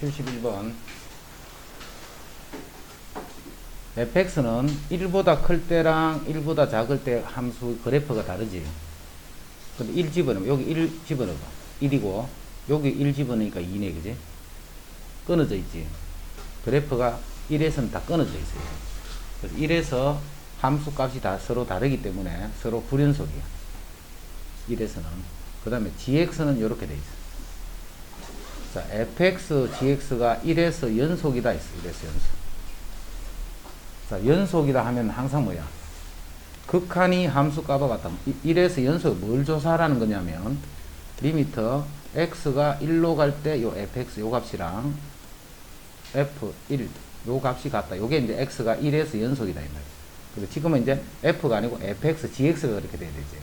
71번. fx는 1보다 클 때랑 1보다 작을 때 함수 그래프가 다르지. 근데 1 집어넣으면, 여기 1 집어넣어봐. 1이고, 여기 1 집어넣으니까 2네, 그지? 끊어져 있지. 그래프가 1에서는 다 끊어져 있어요. 그래서 1에서 함수 값이 다 서로 다르기 때문에 서로 불연속이야. 1에서는. 그 다음에 gx는 이렇게 돼 있어. 자, fx, gx가 1에서 연속이다 있어. 1에서 연속. 자, 연속이다 하면 항상 뭐야? 극한이 함수 값과 같다. 1에서 연속 뭘 조사하라는 거냐면, 리미터 x가 1로 갈 때 요 fx 요 값이랑 f1 요 값이 같다. 요게 이제 x가 1에서 연속이다 이 말이야. 근데 지금은 이제 f가 아니고 fx, gx가 그렇게 돼야 되지.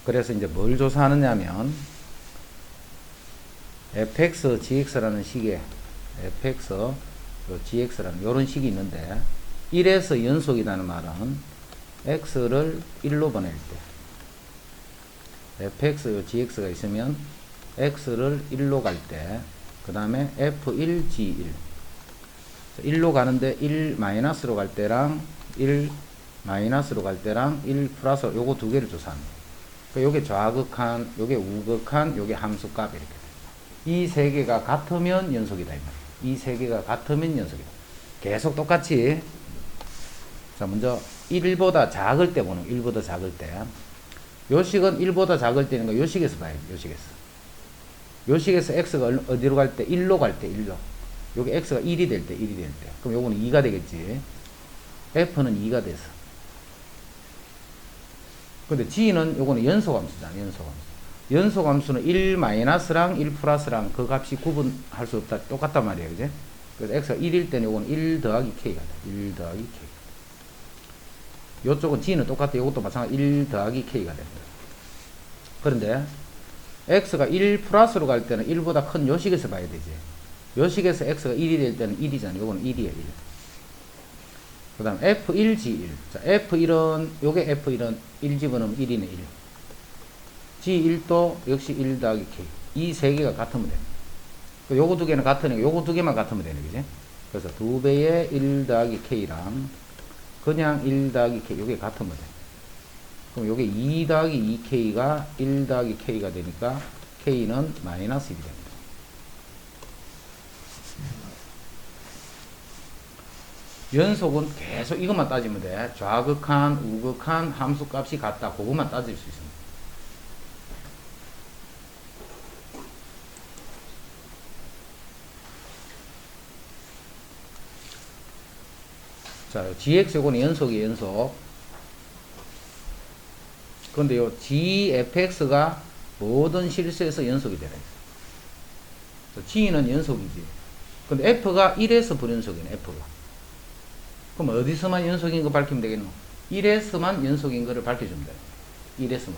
그래서 이제 뭘 조사하느냐면, fx, gx라는 식에 fx, gx라는 요런 식이 있는데, 1에서 연속이라는 말은 x를 1로 보낼 때, fx, gx가 있으면 x를 1로 갈 때, 그 다음에 f1, g1 1로 가는데 1 마이너스로 갈 때랑 1 마이너스로 갈 때랑 1 플러스 요거 두 개를 조사합니다. 요게 좌극한, 요게 우극한, 요게 함수값 이렇게 돼. 이 세 개가 같으면 연속이다 이 말이야. 이 세 개가 같으면 연속이다. 계속 똑같이. 자, 먼저 1보다 작을 때 보는 거. 1보다 작을 때. 요 식은 1보다 작을 때니까 요 식에서 봐야지. 요 식에서. 요 식에서 x가 어디로 갈 때? 1로 갈 때 1로. 요게 x가 1이 될 때 1이 될 때. 그럼 요거는 2가 되겠지. f는 2가 돼서. 근데 g는 요거는 연소함수잖아. 연소함수. 연소함수는 1 마이너스랑 1 플러스랑 그 값이 구분할 수 없다. 똑같단 말이에요. 그지? 그래서 x가 1일 때는 요거는 1 더하기 k가 돼. 1 더하기 k. 요쪽은 g는 똑같아. 요것도 마찬가지 1 더하기 k가 됩니다. 그런데 x가 1 플러스로 갈 때는 1보다 큰 요 식에서 봐야 되지. 요 식에서 x가 1이 될 때는 1이잖아. 요거는 1이에요. 1. 그 다음 f1, g1. 자, f1은 요게 f1은 1 집어넣으면 1이네. 1. g1도 역시 1 더하기 k. 이 세 개가 같으면 됩니다. 요거 두 개는 같으니까 요거 두 개만 같으면 되는 거지. 그래서 두 배의 1 더하기 k랑 그냥 1 더하기 k 요게 같으면 돼. 그럼 요게 2 더하기 2k가 1 더하기 k가 되니까 k는 마이너스 1이 됩니다. 연속은 계속 이것만 따지면 돼. 좌극한, 우극한 함수 값이 같다. 그것만 따질 수 있습니다. 자, gx 요거는 연속이에요. 연속. 그런데 요 gfx가 모든 실수에서 연속이 되네. g는 연속이지. 근데 f가 1에서 불연속이네. f가. 그럼 어디서만 연속인 거 밝히면 되겠노? 1에서만 연속인 거를 밝혀주면 돼. 1에서만.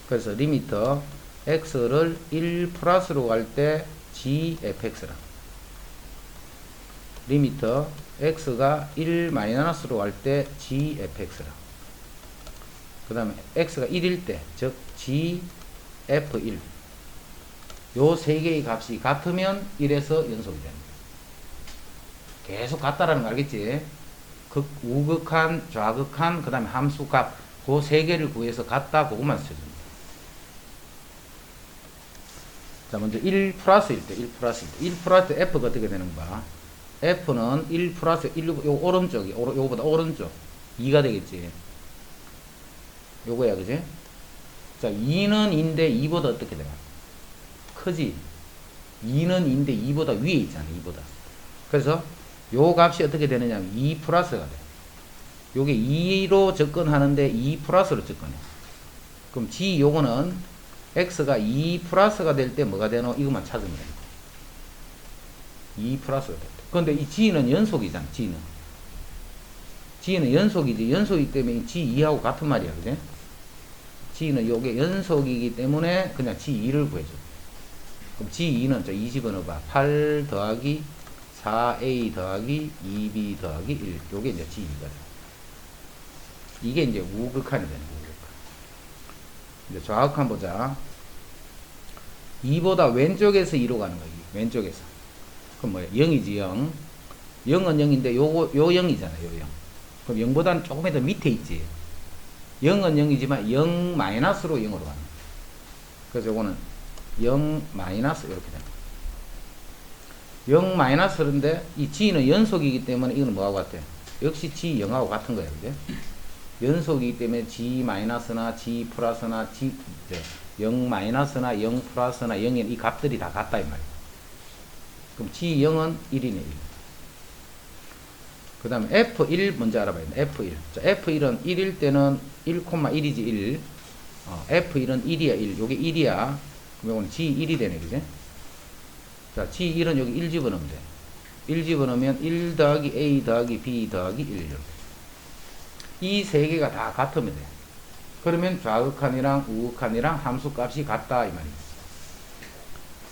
그래서 리미터 x를 1 플러스로 갈 때 gfx라. 리미터 x가 1 마이너스로 갈 때 gfx라. 그 다음에 x가 1일 때, 즉 gf1. 요 세 개의 값이 같으면 1에서 연속이 됩니다. 계속 같다라는 거 알겠지? 우극한, 좌극한, 그 다음에 함수값, 그 세 개를 구해서 같다, 그것만 써줍니다. 자, 먼저 1 플러스일 때, 1 플러스일 때. 1 플러스 때 f가 어떻게 되는 거야? f는 1 플러스 1, 요 오른쪽이, 요거보다 오른쪽. 2가 되겠지. 요거야, 그지? 자, 2는 인데 2보다 어떻게 돼요? 크지? 2는 인데 2보다 위에 있잖아, 2보다. 그래서 요 값이 어떻게 되느냐 하면 2 플러스가 돼. 요게 2로 접근하는데 2 플러스로 접근해. 그럼 g 요거는 x가 2 플러스가 될 때 뭐가 되노? 이것만 찾으면 돼. 2 플러스가 돼. 그런데 이 g는 연속이잖아. g는 연속이지. 연속이기 때문에 g2하고 같은 말이야. 그지? g는 요게 연속이기 때문에 그냥 g2를 구해줘. 그럼 g2는 저 2 집어넣어봐. 8 더하기 4a 더하기 2b 더하기 1. 요게 이제 g2가 돼. 이게 이제 우극한이 되는 거예요. 이제 좌극한 보자. 2보다 왼쪽에서 2로 가는 거예요. 왼쪽에서. 그럼 뭐야? 0이지 0. 0은 0인데 요 0이잖아. 요 0. 그럼 0보다는 조금 더 밑에 있지. 0은 0이지만 0 마이너스로 0으로 가는 거야. 그래서 요거는 0 마이너스 이렇게 됩니다. 0 마이너스인데 이 g는 연속이기 때문에 이거는 뭐하고 같아? 역시 g 0하고 같은 거예요. 그죠? 연속이기 때문에 g 마이너스나 g 플러스나 g 0 마이너스나 0 플러스나 0인 이 값들이 다 같다 이 말이야. 그럼 g 0은 1이네 1. 그 다음에 f1 먼저 알아봐야 돼. f1. 자, f1은 1일 때는 1,1이지 1. f1은 1이야 1. 요게 1이야. 그럼 요거는 g1이 되네. 그지? 자, g1은 여기 1 집어넣으면 돼. 1 집어넣으면 1 더하기 a 더하기 b 더하기 1 이렇게. 이 세 개가 다 같으면 돼. 그러면 좌극한이랑 우극한이랑 함수 값이 같다 이 말이야.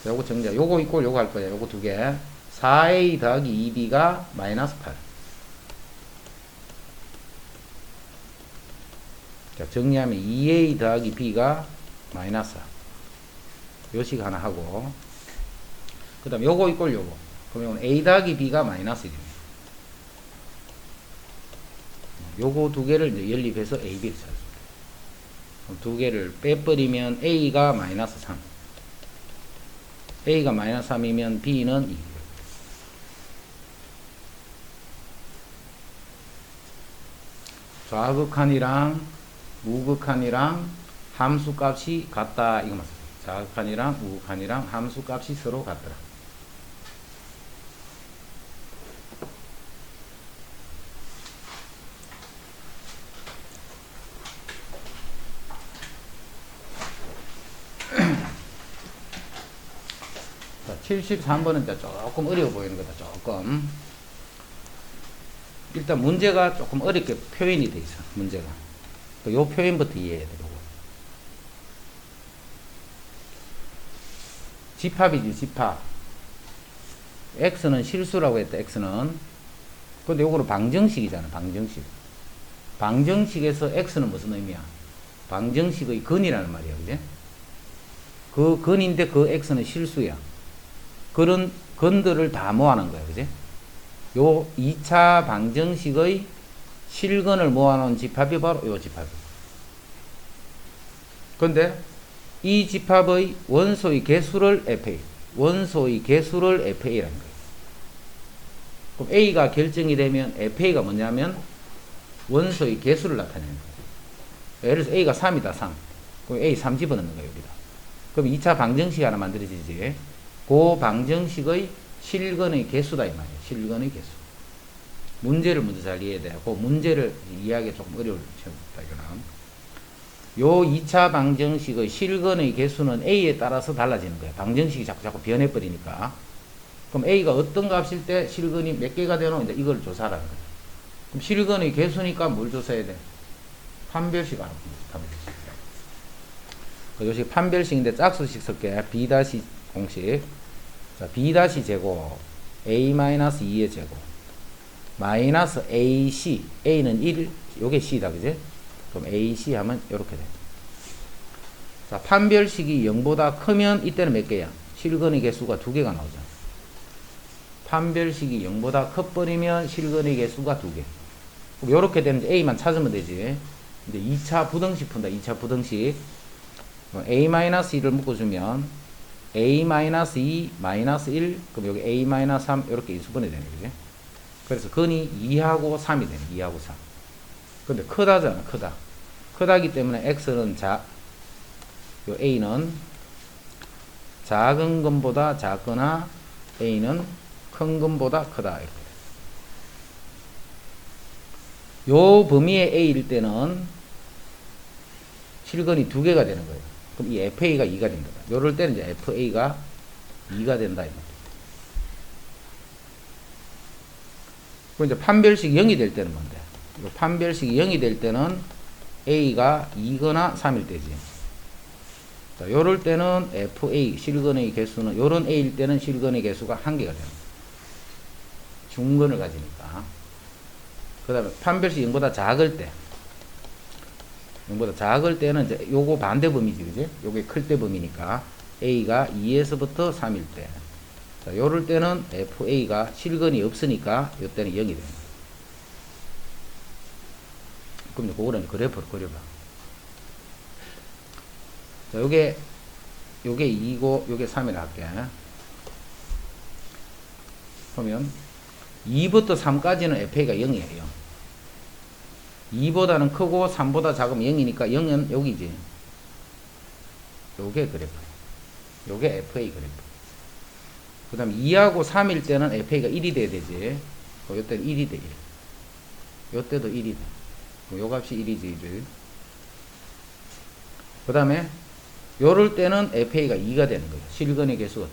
자, 요거 정리해. 요거 이꼴 요거 할 거야. 요거 두 개. 4a 더하기 2b가 마이너스 8. 자, 정리하면 2a 더하기 b가 마이너스 4. 요식 하나 하고, 그 다음 요거 이꼴 요거. 그러면 a 더하기 b가 마이너스 1입니다. 요거 두 개를 이제 연립해서 a, b를 찾습니다. 그럼 두 개를 빼버리면 a가 마이너스 3. a가 마이너스 3이면 b는 2. 좌극한이랑 우극한이랑 함수값이 같다 이거 맞습니다. 좌극한이랑 우극한이랑 함수값이 서로 같더라. 자, 73번은 조금 어려워 보이는 거다. 조금. 일단 문제가 조금 어렵게 표현이 돼 있어. 문제가. 요 표현부터 이해해야 돼. 요거. 집합이지 집합. x는 실수라고 했다. x는. 근데 요거는 방정식이잖아. 방정식. 방정식에서 x는 무슨 의미야? 방정식의 근이라는 말이야. 그지? 그 근인데 그 x는 실수야. 그런 근들을 다 모아놓은 거야. 그지? 요 2차 방정식의 실근을 모아놓은 집합이 바로 요 집합이야. 근데 이 집합의 원소의 개수를 fa, 원소의 개수를 fa라는 거예요. 그럼 a가 결정이 되면 fa가 뭐냐면 원소의 개수를 나타내는 거예요. 예를 들어서 a가 3이다 3. 그럼 a 3 집어넣는 거예요. 여기다. 그럼 2차 방정식이 하나 만들어지지. 그 방정식의 실근의 개수다 이 말이에요. 실근의 개수. 문제를 먼저 잘 이해해야 돼요. 그 문제를 이해하기가 조금 어려울 시험이다 이거는. 요 2차 방정식의 실근의 개수는 a에 따라서 달라지는 거예요. 방정식이 자꾸 변해버리니까. 그럼 a가 어떤 값일 때 실근이 몇 개가 되노? 이제 이걸 조사하라는 거예요. 그럼 실근의 개수니까 뭘 조사해야 돼? 판별식 알아봅니다. 판별식. 요식 판별식인데 짝수식 쓸게. b 다시 공식. 자, b 다시 제곱 a-2의 제곱 마이너스 ac. a는 1, 요게 c다. 그지? 그럼 ac 하면 요렇게 돼. 자, 판별식이 0보다 크면 이때는 몇 개야? 실근의 개수가 2개가 나오잖아. 판별식이 0보다 커버리면 실근의 개수가 2개. 요렇게 되면 a만 찾으면 되지. 이제 2차 부등식 푼다. 2차 부등식. a-1을 묶어주면 a-2 마이너스 1, 그럼 여기 a-3 이렇게 인수분해 되네. 그지? 그래서 근이 2하고 3이 되네. 2하고 3. 근데 크다잖아. 크다. 크다기 때문에 x는 요 a는 작은 근보다 작거나 a는 큰 근보다 크다. 이렇게. 요 범위의 a일 때는 실근이 2개가 되는 거예요. 그럼 이 fa가 2가 된다. 요럴 때는 이제 fa가 2가 된다. 그럼 이제 판별식이 0이 될 때는 뭔데? 판별식이 0이 될 때는 a가 2거나 3일 때지. 자, 요럴 때는 fa, 실근의 개수는, 요런 a일 때는 실근의 개수가 1개가 되는 거예요. 중근을 가지니까. 그 다음에 판별식 0보다 작을 때, 0보다 작을 때는 이제 요거 반대 범위지, 그지? 요게 클 때 범위니까 a가 2에서부터 3일 때. 자, 요럴 때는 FA가 실근이 없으니까 요때는 0이 됩니다. 그럼 이제 그거는 그래프를 그려봐. 자, 요게 2고, 요게 3이라 할게. 그러면 2부터 3까지는 FA가 0이에요. 2보다는 크고 3보다 작으면 0이니까 0은 여기지. 요게 그래프. 요게 FA 그래프. 그 다음 2하고 3일 때는 FA가 1이 돼야 되지. 요때는 1이 돼, 1. 요때도 1이 돼. 요 값이 1이지, 1. 그 다음에 요럴 때는 FA가 2가 되는 거예요. 실근의 개수가 2개.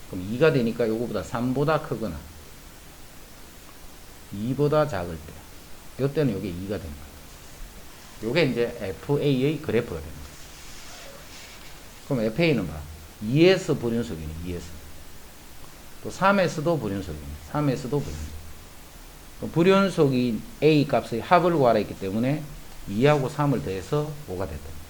그럼 2가 되니까 요거보다 3보다 크거나 2보다 작을 때. 요때는 요게 2가 되는 거예요. 요게 이제 FA의 그래프가 되는 거예요. 그럼 FA는 봐. 2에서 불연속이네, 2에서. 또 3에서도 불연속이네, 3에서도 불연속. 불연속인 A 값의 합을 구하라 했기 때문에 2하고 3을 더해서 5가 됐다.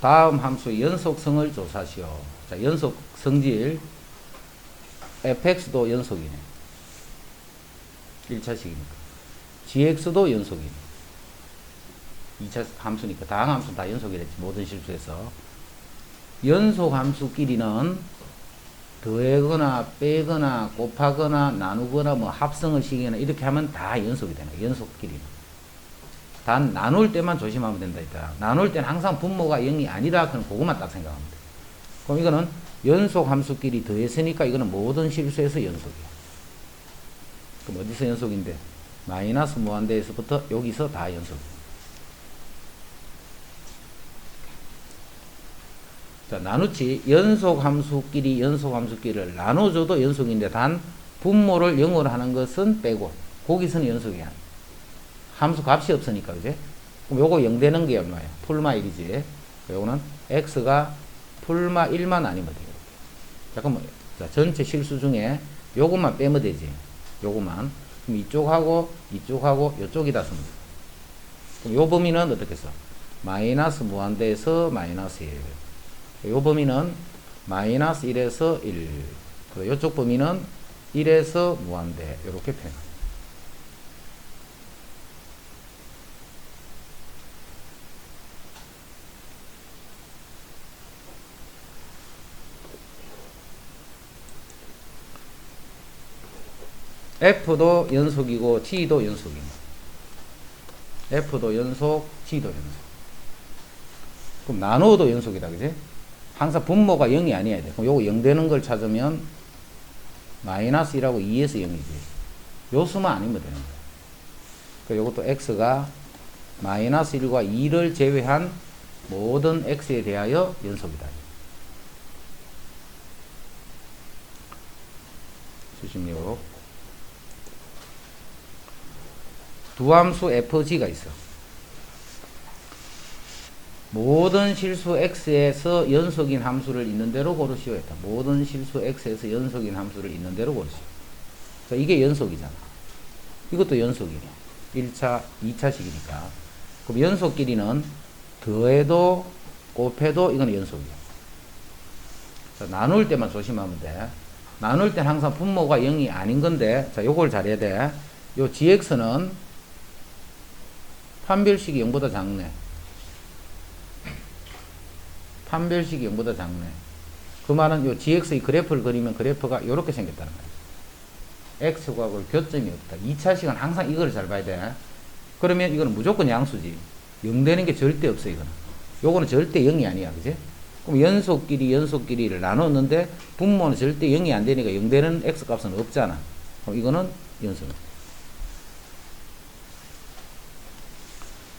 다음 함수의 연속성을 조사시오. 자, 연속 성질 fx도 연속이네. 1차식이니까. gx도 연속이네. 2차 함수니까 다항 함수는 다 연속이랬지. 모든 실수에서. 연속 함수끼리는 더하거나 빼거나 곱하거나 나누거나 뭐 합성을 시키거나 이렇게 하면 다 연속이 되는 거야. 연속끼리는. 단 나눌 때만 조심하면 된다 했다. 나눌 때는 항상 분모가 0이 아니라 그럼 그것만 딱 생각하면 돼. 그럼 이거는 연속 함수끼리 더했으니까 이거는 모든 실수에서 연속이야. 그럼 어디서 연속인데? 마이너스 무한대에서부터 여기서 다 연속이야. 자, 나누치 연속 함수끼리를 나눠줘도 연속인데 단 분모를 0으로 하는 것은 빼고 거기서는 연속이야. 함수 값이 없으니까, 그지? 그럼 요거 0 되는 게 얼마야? 풀마 1이지. 요거는 x가 풀마 1만 아니면 돼요. 자, 그럼 자, 전체 실수 중에 요것만 빼면 되지. 요것만. 그럼 이쪽하고 요쪽이다 쓰면 돼. 그럼 요 범위는 어떻게 써? 마이너스 무한대에서 마이너스 1. 요 범위는 마이너스 1에서 1. 그리고 요쪽 범위는 1에서 무한대. 요렇게 표현. F도 연속이고 T도 연속입니다. F도 연속, T도 연속. 그럼 나누어도 연속이다, 그지? 항상 분모가 0이 아니어야 돼. 그럼 요거 0 되는 걸 찾으면 마이너스 1하고 2에서 0이지. 요 수만 아니면 되는 거야. 그리고 요것도 X가 마이너스 1과 2를 제외한 모든 X에 대하여 연속이다. 76. 두 함수 FG가 있어. 모든 실수 X에서 연속인 함수를 있는 대로 고르시오 했다. 모든 실수 X에서 연속인 함수를 있는 대로 고르시오. 자, 이게 연속이잖아. 이것도 연속이네. 1차, 2차식이니까. 그럼 연속끼리는 더해도 곱해도 이건 연속이야. 자, 나눌 때만 조심하면 돼. 나눌 땐 항상 분모가 0이 아닌 건데, 자, 요걸 잘해야 돼. 요 gx는 판별식이 0보다 작네. 판별식이 0보다 작네. 그 말은 요 gx의 그래프를 그리면 그래프가 요렇게 생겼다는 거야. x과 교점이 없다. 2차식은 항상 이걸 잘 봐야 돼. 그러면 이거는 무조건 양수지. 0 되는 게 절대 없어, 이거는. 요거는 절대 0이 아니야, 그지? 그럼 연속끼리를 나눴는데 분모는 절대 0이 안 되니까 0 되는 x 값은 없잖아. 그럼 이거는 연속.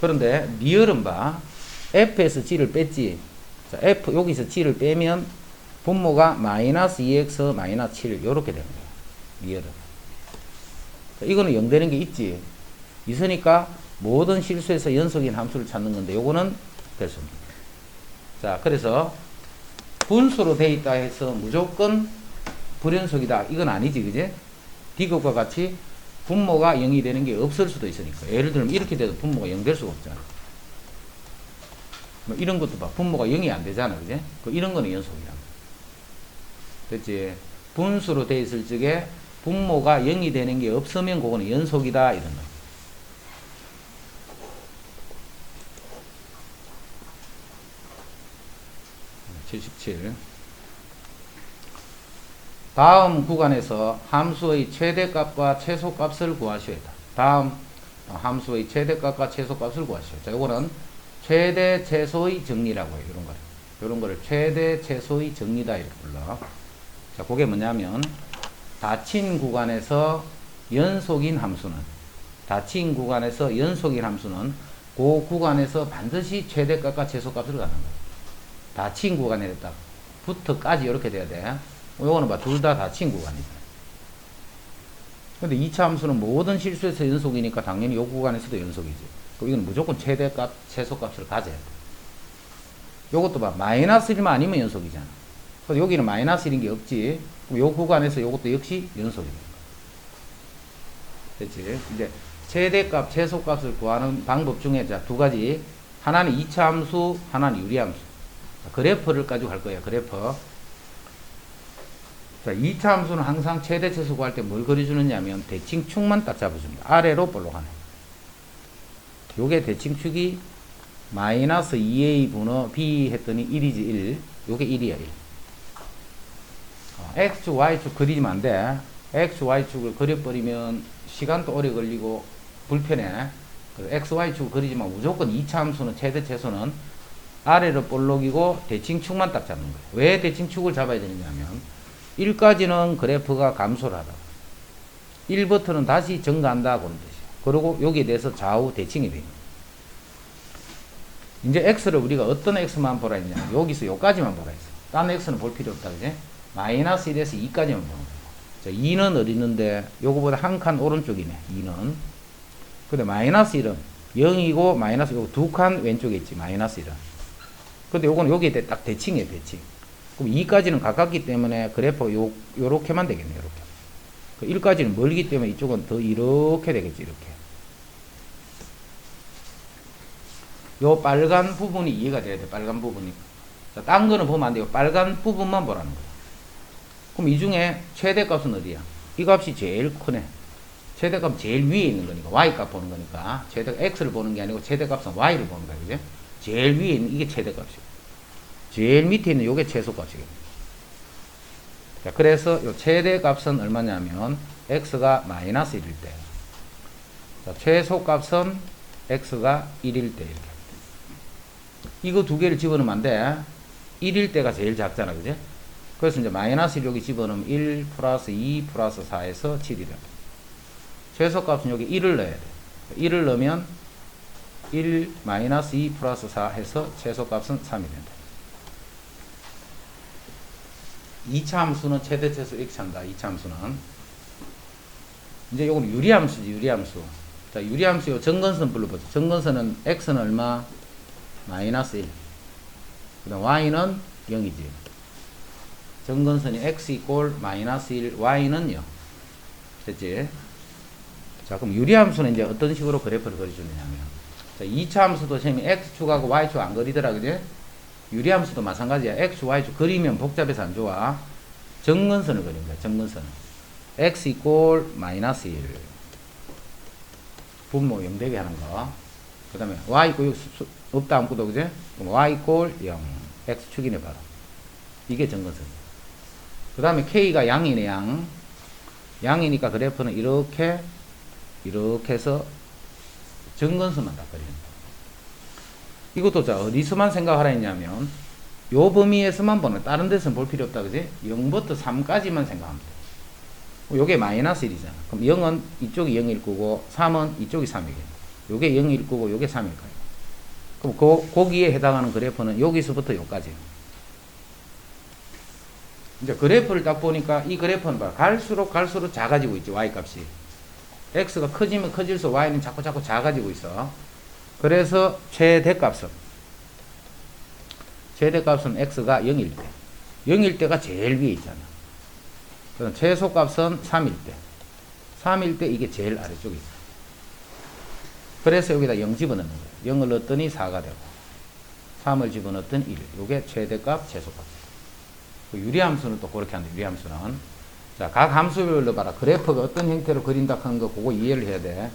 그런데 리얼은 봐. f에서 g를 뺐지. 자, f 여기서 g를 빼면 분모가 마이너스 2x 마이너스 7 요렇게 되는 거야. 리얼은. 자, 이거는 0 되는 게 있지. 있으니까 모든 실수에서 연속인 함수를 찾는 건데 요거는 될 수 없는 거야. 자, 그래서 분수로 돼 있다 해서 무조건 불연속이다. 이건 아니지, 그지? D급과 같이 분모가 0이 되는 게 없을 수도 있으니까. 예를 들면 이렇게 돼도 분모가 0 될 수가 없잖아. 뭐 이런 것도 봐. 분모가 0이 안 되잖아. 그지? 이런 거는 연속이야. 됐지? 분수로 돼 있을 적에 분모가 0이 되는 게 없으면 그거는 연속이다. 이런 거. 77. 다음 구간에서 함수의 최대값과 최소값을 구하시오다. 다음 함수의 최대값과 최소값을 구하시오. 자, 요거는 최대 최소의 정리라고 해요. 이런 거를 최대 최소의 정리다 이렇게 불러. 자, 그게 뭐냐면 닫힌 구간에서 연속인 함수는 그 구간에서 반드시 최대값과 최소값을 가는 거예요. 닫힌 구간에 딱 부터까지 이렇게 돼야 돼. 요거는 봐, 둘 다 닫힌 구간이다. 근데 2차 함수는 모든 실수에서 연속이니까 당연히 요 구간에서도 연속이지. 그럼 이건 무조건 최대값, 최소값을 가져야 돼. 요것도 봐, 마이너스 1만 아니면 연속이잖아. 근데 여기는 마이너스 1인 게 없지. 그럼 요 구간에서 요것도 역시 연속이 돼. 됐지? 이제 최대값, 최소값을 구하는 방법 중에 자, 두 가지. 하나는 2차 함수, 하나는 유리함수. 그래프를 가지고 할 거예요. 그래프. 자, 2차 함수는 항상 최대 최소 구할 때 뭘 그려주느냐 하면 대칭축만 딱 잡아줍니다. 아래로 볼록하네. 요게 대칭축이 마이너스 2a 분의 b 했더니 1이지 1. 요게 1이야 1. x, y축 그리면 안 돼. x, y축을 그려버리면 시간도 오래 걸리고 불편해. 그래서 x, y축을 그리지만 무조건 2차 함수는 최대 최소는 아래로 볼록이고 대칭축만 딱 잡는 거예요. 왜 대칭축을 잡아야 되느냐면 1까지는 그래프가 감소를 하다. 1부터는 다시 증가한다 그런 뜻이에요. 그리고 여기에 대해서 좌우 대칭이 돼요. 이제 x를 우리가 어떤 x만 보라 했냐. 여기서 여기까지만 보라 했어. 딴 x는 볼 필요 없다. 그지? 마이너스 1에서 2까지만 보는 거예요. 자, 2는 어디 있는데 요거보다 한 칸 오른쪽이네. 2는. 근데 마이너스 1은 0이고 마이너스 요거 두 칸 왼쪽에 있지. 마이너스 1은. 근데 요거는 여기에 딱 대칭이에요. 대칭. 그럼 2까지는 가깝기 때문에 그래프가 요렇게만 되겠네요. 요렇게. 1까지는 멀기 때문에 이쪽은 더 이렇게 되겠지. 이렇게. 요 빨간 부분이 이해가 돼야 돼. 빨간 부분이. 자, 딴 거는 보면 안 돼요. 빨간 부분만 보라는 거야. 그럼 이 중에 최대값은 어디야? 이 값이 제일 크네. 최대값은 제일 위에 있는 거니까. Y값 보는 거니까. X를 보는 게 아니고 최대값은 Y를 보는 거야. 그지? 제일 위에 있는 이게 최대값이고. 제일 밑에 있는 요게 최소값이겠네. 자, 그래서 요 최대값은 얼마냐면 X가 마이너스 1일 때. 자, 최소값은 X가 1일 때. 이렇게. 이거 두 개를 집어넣으면 안 돼. 1일 때가 제일 작잖아. 그지? 그래서 이제 마이너스 1 여기 집어넣으면 1 플러스 2 플러스 4에서 7이다. 최소값은 여기 1을 넣어야 돼. 1을 넣으면 1 마이너스 2 플러스 4 해서 최소값은 3이 된다. 2차 함수는 최대 최소 이렇게 찬다. 2차 함수는. 이제 요건 유리함수지. 유리함수. 자, 유리함수 요 정근선 불러보자. 정근선은 x는 얼마? 마이너스 1. 그 다음 y는 0이지. 정근선이 x 이꼴 마이너스 1, y는 0. 됐지? 자, 그럼 유리함수는 이제 어떤 식으로 그래프를 그려주느냐면, 자, 2차 함수도 처음에 x축하고 y축 안 그리더라. 그지? 유리함수도 마찬가지야. x, y축 그리면 복잡해서 안 좋아. 정근선을 그린 거야. 정근선을. x 이꼴 마이너스 1. 분모 0 되게 하는 거. 그 다음에 y 이꼴 없다 아무것도. 그지? 그럼 y 이꼴 0. x축이네 바로. 이게 정근선. 그 다음에 k가 양이네. 양. 양이니까 그래프는 이렇게 해서 정근선만 딱 그리는 거야. 이것도 자, 어디서만 생각하라 했냐면, 요 범위에서만 보는, 다른 데서는 볼 필요 없다. 그지? 0부터 3까지만 생각하면 돼. 요게 마이너스 1이잖아. 그럼 0은 이쪽이 0일 거고, 3은 이쪽이 3이겠네. 요게 0일 거고, 요게 3일 거예요. 그럼 거기에 해당하는 그래프는 여기서부터 요까지. 이제 그래프를 딱 보니까 이 그래프는 봐. 갈수록 작아지고 있지. Y 값이. X가 커지면 커질수록 Y는 자꾸 작아지고 있어. 그래서 최대값은 X가 0일 때. 0일 때가 제일 위에 있잖아. 그럼 최소값은 3일 때. 3일 때 이게 제일 아래쪽에 있어. 그래서 여기다 0 집어넣는 거예요. 0을 넣었더니 4가 되고 3을 집어넣었더니 1. 요게 최대값, 최소값. 유리함수는 또 그렇게 한다. 유리함수는. 자, 각 함수별로 봐라. 그래프가 어떤 형태로 그린다 하는 거 그거 이해를 해야 돼.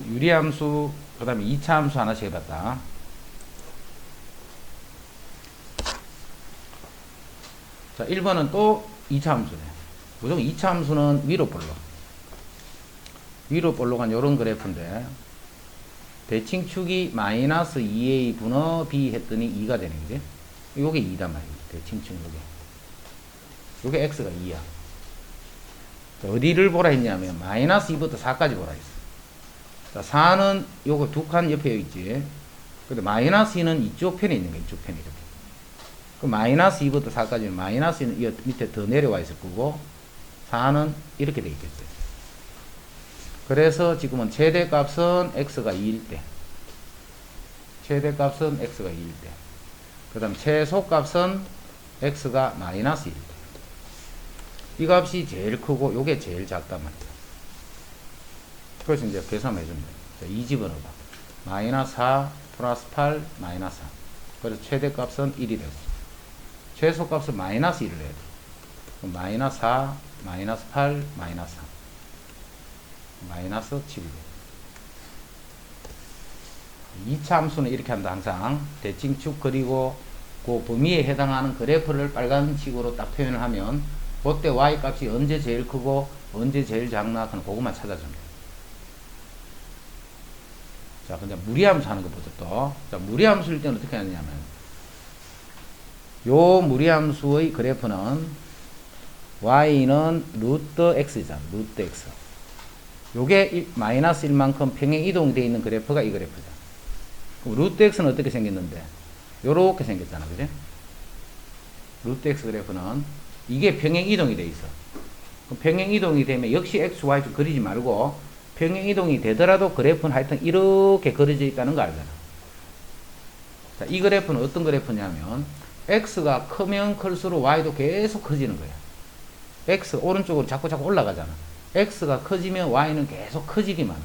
유리함수, 그 다음에 2차 함수 하나씩 해봤다. 자, 1번은 또 2차 함수네. 무조건 2차 함수는 위로 볼록. 위로 볼록한 요런 그래프인데, 대칭축이 마이너스 2a 분의 b 했더니 2가 되는 거지. 요게 2단 말이야. 대칭축 요게. 요게 x가 2야. 어디를 보라 했냐면, 마이너스 2부터 4까지 보라 했어. 자, 4는 요거 두 칸 옆에 있지. 근데 마이너스 2는 이쪽 편에 있는 거야. 이쪽 편에 이렇게. 그 마이너스 2부터 4까지는 마이너스 2는 이 밑에 더 내려와 있을 거고, 4는 이렇게 돼 있겠죠. 그래서 지금은 최대값은 x가 2일 때, 최대값은 x가 2일 때, 그 다음 최소값은 x가 마이너스 1일 때. 이 값이 제일 크고 요게 제일 작단 말이야. 그래서 이제 계산해 줍니다. 자, 2 집어넣어봐. 마이너스 4 플러스 8 마이너스 3. 그래서 최대값은 1이 되고 최소값은 마이너스 1을 해야 돼. 그럼 마이너스 4 마이너스 8 마이너스 3 마이너스 7이 돼. 2차 함수는 이렇게 한다. 항상 대칭축 그리고 그 범위에 해당하는 그래프를 빨간식으로 딱 표현을 하면 그때 y 값이 언제 제일 크고 언제 제일 작나 그는 그것만 찾아줍니다. 자, 근데 무리함수 하는 거 보죠, 또. 자, 무리함수일 때는 어떻게 하느냐면, 요 무리함수의 그래프는, y는 루트 x잖아, 루트 x. 요게 마이너스 1만큼 평행 이동이 되어 있는 그래프가 이 그래프죠. 그럼 루트 x는 어떻게 생겼는데? 요렇게 생겼잖아, 그지? 루트 x 그래프는, 이게 평행 이동이 되어 있어. 그럼 평행 이동이 되면 역시 x, y 좀 그리지 말고, 평행 이동이 되더라도 그래프는 하여튼 이렇게 그려져 있다는 거 알잖아. 자, 이 그래프는 어떤 그래프냐면 x가 크면 클수록 y도 계속 커지는 거야. x 오른쪽으로 자꾸 올라가잖아. x가 커지면 y는 계속 커지기만 해.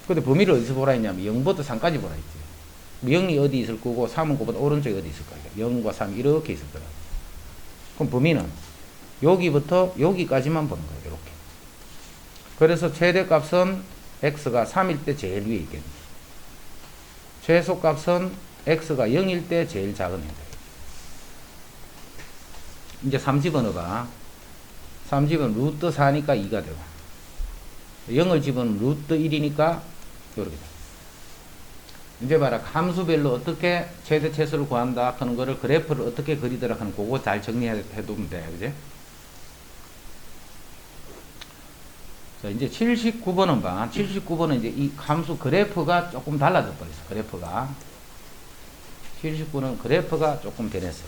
근데 범위를 어디서 보라 했냐면 0부터 3까지 보라 했지. 0이 어디 있을 거고 3은 그보다 오른쪽에 어디 있을 거야. 0과 3이 이렇게 있을 거야. 그럼 범위는 여기부터 여기까지만 보는 거야. 이렇게. 그래서 최대값은 x가 3일 때 제일 위에 있겠네. 최소값은 x가 0일 때 제일 작은 애들. 이제 3 집어넣어봐. 3 집은 루트 4니까 2가 되고 0을 집은 루트 1이니까 이렇게 돼. 이제 봐라. 함수별로 어떻게 최대 최소를 구한다 하는 거를 그래프를 어떻게 그리더라 하는 그거 잘 정리해 두면 돼. 그지? 자, 이제 79번은 봐. 79번은 이제 이 함수 그래프가 조금 달라져 버렸어. 그래프가. 79는 그래프가 조금 변했어.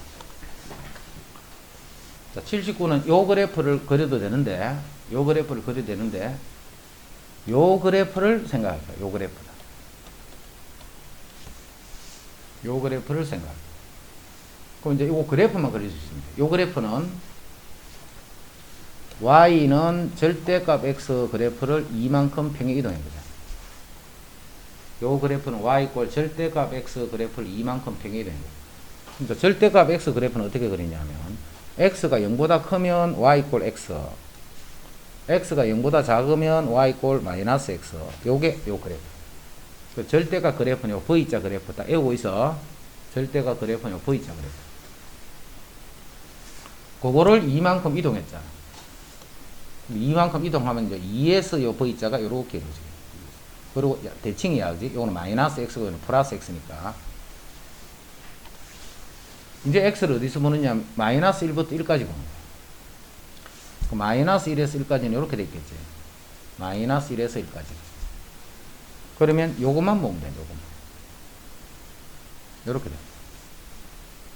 자, 79는 요 그래프를 그려도 되는데, 요 그래프를 그려도 되는데, 요 그래프를 생각할 거야. 요 그래프다. 요 그래프를 생각할 거야. 그럼 이제 요 그래프만 그릴 수 있습니다. 요 그래프는 y는 절대값 x 그래프를 이만큼 평행 이동해 보자. 요 그래프는 y 꼴 절대값 x 그래프를 이만큼 평행 이동해 보자. 그러니까 절대값 x 그래프는 어떻게 그리냐면 x가 0보다 크면 y 꼴 x, x가 0보다 작으면 y 꼴 마이너스 x. 요게 요 그래프. 그 절대값 그래프는 요 V자 그래프 딱 외우고 있어. 절대값 그래프는 요 V자 그래프. 그거를 이만큼 이동했잖아. 이만큼 이동하면 이제 2에서 요 V자가 요렇게 이루어지게. 그리고 대칭이야, 그지? 요거는 마이너스 x, 요거는 플러스 x니까. 이제 x를 어디서 보느냐? 마이너스 1부터 1까지 보는 거야. 그 마이너스 1에서 1까지는 요렇게 돼 있겠지. 마이너스 1에서 1까지. 그러면 요것만 보면 돼, 요것만. 요렇게 돼.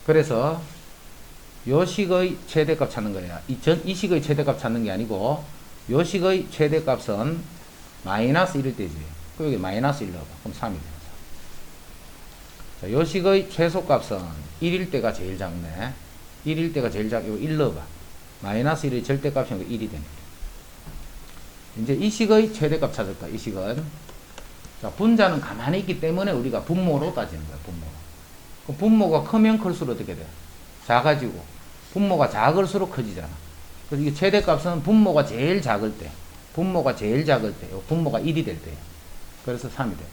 그래서 요 식의 최대값 찾는 거야. 이 식의 최대값 찾는 게 아니고 요 식의 최대값은 마이너스 1일 때지. 그럼 여기 마이너스 1 넣어봐. 그럼 3이 되는 거야. 자, 요 식의 최소값은 1일 때가 제일 작네. 1일 때가 제일 요 1 넣어봐. 마이너스 1의 절대값이니까 1이 되는 거예요. 이제 이 식의 최대값 찾을 거야. 이 식은. 자, 분자는 가만히 있기 때문에 우리가 분모로 따지는 거야. 분모로. 그럼 분모가 크면 클수록 어떻게 돼? 작아지고 분모가 작을수록 커지잖아. 그래서 이게 최대값은 분모가 제일 작을 때, 분모가 1이 될 때예요. 그래서 3이 돼.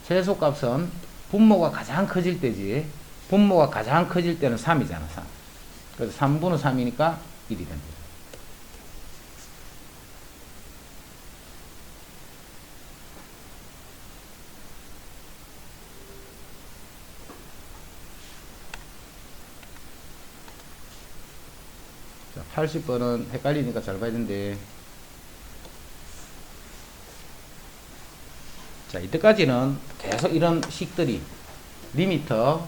최소값은 분모가 가장 커질 때지, 분모가 가장 커질 때는 3이잖아. 3. 그래서 3분의 3이니까 1이 됩니다. 자, 80번은 헷갈리니까 잘 봐야 되는데, 자, 이때까지는 계속 이런 식들이 리미터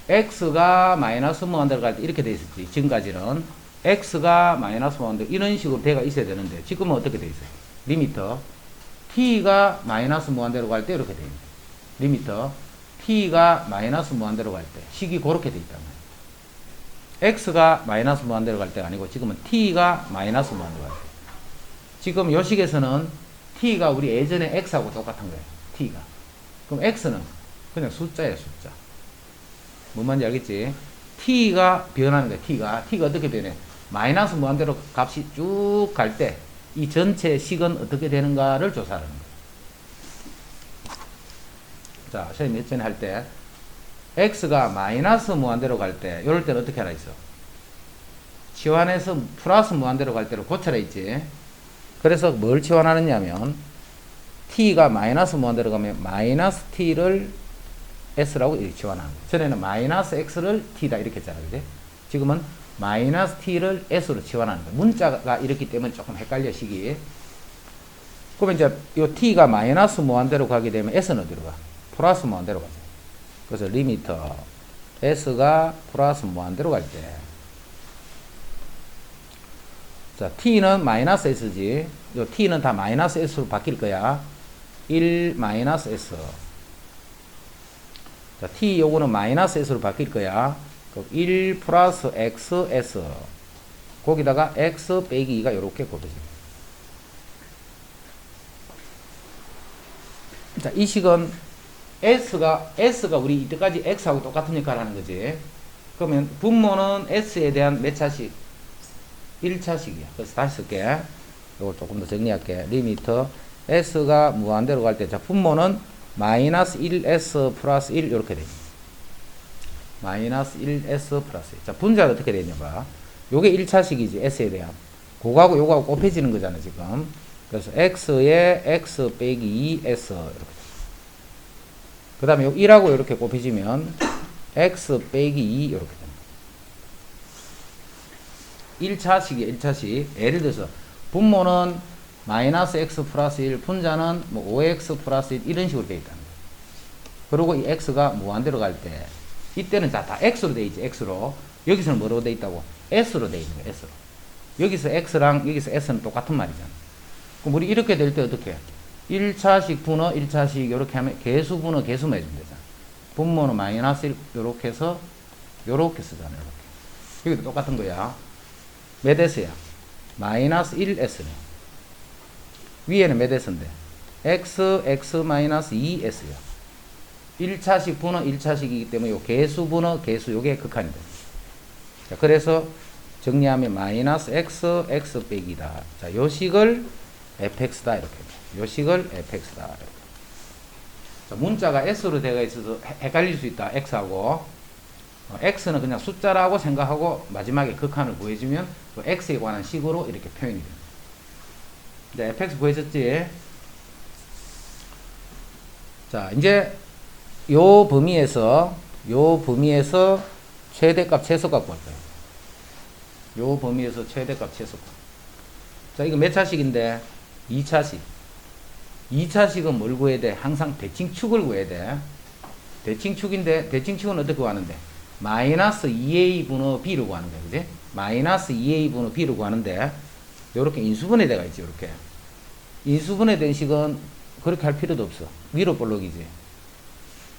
x가 마이너스 무한 들어갈 때 이렇게 돼 있었지. 지금까지는 x가 마이너스 무한 들 이런 식으로 돼가 있어야 되는데 지금은 어떻게 돼 있어요? 리미터 t가 마이너스 무한대로 갈 때 이렇게 돼 있는 리미터 t가 마이너스 무한대로 갈 때 식이 그렇게 돼 있단 말이에요. x가 마이너스 무한대로 갈 때가 아니고 지금은 t가 마이너스 무한대로 갈 때. 지금 요 식에서는 t가 우리 예전에 x하고 똑같은 거예요. t가. 그럼 x는 그냥 숫자예요. 숫자. 뭔 말인지 알겠지? t가 변하는 거야. t가 어떻게 변해? 마이너스 무한대로 값이 쭉 갈 때 이 전체 식은 어떻게 되는가를 조사하는 거예요. 자, 선생님 예전에 할 때 x가 마이너스 무한대로 갈 때 이럴 때는 어떻게 하라 했어? 치환해서 플러스 무한대로 갈 때로 고쳐라 했지. 그래서 뭘 치환하느냐면 t가 마이너스 무한대로 가면 마이너스 t를 s라고 이렇게 치환하는 거예요. 전에는 마이너스 x를 t다 이렇게 했잖아. 그지? 지금은 마이너스 t를 s로 치환하는 거예요. 문자가 이렇기 때문에 조금 헷갈려 식이. 그러면 이제 이 t가 마이너스 무한대로 가게 되면 s는 어디로 가? 플러스 무한대로 가죠. 그래서 리미터 s가 플러스 무한대로 갈 때, 자, t는 마이너스 s지. 요 t는 다 마이너스 s로 바뀔 거야. 1 마이너스 s. 자, t 요거는 마이너스 s로 바뀔 거야. 1 플러스 x s. 거기다가 x 빼기 2가 요렇게 곱해집니다. 자, 이 식은 s가 우리 이때까지 x하고 똑같은 역할을 하는 거지. 그러면 분모는 s에 대한 몇 차식? 1차식이야. 그래서 다시 쓸게. 이걸 조금 더 정리할게. 리미터 s가 무한대로 갈 때, 자, 분모는 마이너스 1s 플러스 1 이렇게 됩니다. 마이너스 1s 플러스 1. 자, 분자가 어떻게 되냐 봐. 요게 1차식이지. s에 대한. 그거하고 요거하고 곱해지는 거잖아 지금. 그래서 x에 x 빼기 2s 이렇게. 그 다음에 요 1하고 이렇게 곱해지면 x 빼기 2 이렇게 됩니다. 1차식이야. 1차식. 예를 들어서 분모는 마이너스 x 플러스 1, 분자는 뭐 5x 플러스 1 이런 식으로 되어 있다는 거예요. 그리고 이 x가 무한대로 갈 때 이때는 다 x로 되어 있지. x로. 여기서는 뭐로 되어 있다고? s로 되어 있는 거야. s로. 여기서 x랑 여기서 s는 똑같은 말이잖아. 그럼 우리 이렇게 될 때 어떻게 해? 1차식 분호 1차식 이렇게 하면 개수 분호 개수만 해주면 되잖아. 분모는 마이너스 1 이렇게 해서 요렇게 쓰잖아. 이렇게. 여기도 똑같은 거야. 몇 s야? 마이너스 1s네. 위에는 몇 s인데? x 마이너스 2s야. 1차식 분호 1차식이기 때문에 요 개수 분호 개수 요게 극한이 돼. 자, 그래서 정리하면 마이너스 x 빼기다. 자, 요 식을 fx다 이렇게. 요 식을 fx다 이렇게. 자, 문자가 s로 되어 있어서 헷갈릴 수 있다. x하고 x는 그냥 숫자라고 생각하고 마지막에 극한을 구해주면 또 x에 관한 식으로 이렇게 표현이 됩니다. 이제 fx 구해졌지? 자, 이제 요 범위에서 최대값 최소값 구할 거예요. 요 범위에서 최대값 최소값. 자, 이거 몇 차식인데? 2차식. 2차식은 뭘 구해야 돼? 항상 대칭축을 구해야 돼. 대칭축인데 대칭축은 어떻게 구하는데? 마이너스 2a 분의 b로 구하는 거야. 그지? 마이너스 2a 분의 b로 구하는데 요렇게 인수분해돼가 있지. 요렇게 인수분해된 식은 그렇게 할 필요도 없어. 위로 볼록이지.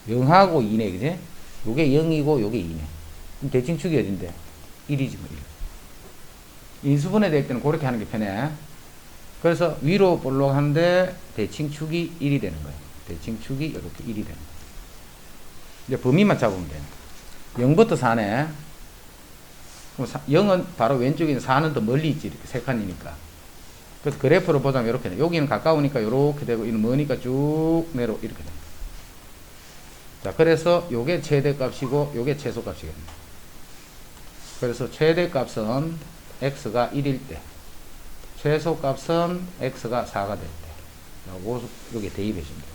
0하고 2네. 그지? 요게 0이고 요게 2네. 그럼 대칭축이 어딘데? 1이지 뭐. 1. 인수분해 될 때는 그렇게 하는 게 편해. 그래서 위로 볼록한데 대칭축이 1이 되는 거예요. 대칭축이 이렇게 1이 되는 거예요. 이제 범위만 잡으면 돼요. 0부터 4네. 0은 바로 왼쪽에 있는 4는 더 멀리 있지. 이렇게 세 칸이니까. 그래서 그래프로 보자면 이렇게 돼. 여기는 가까우니까 이렇게 되고, 이는 머니까 쭉 내려 이렇게 돼. 자, 그래서 요게 최대값이고, 요게 최소값이겠네. 그래서 최대값은 x가 1일 때, 최소값은 x가 4가 될 때, 여기 대입해 주면 돼요.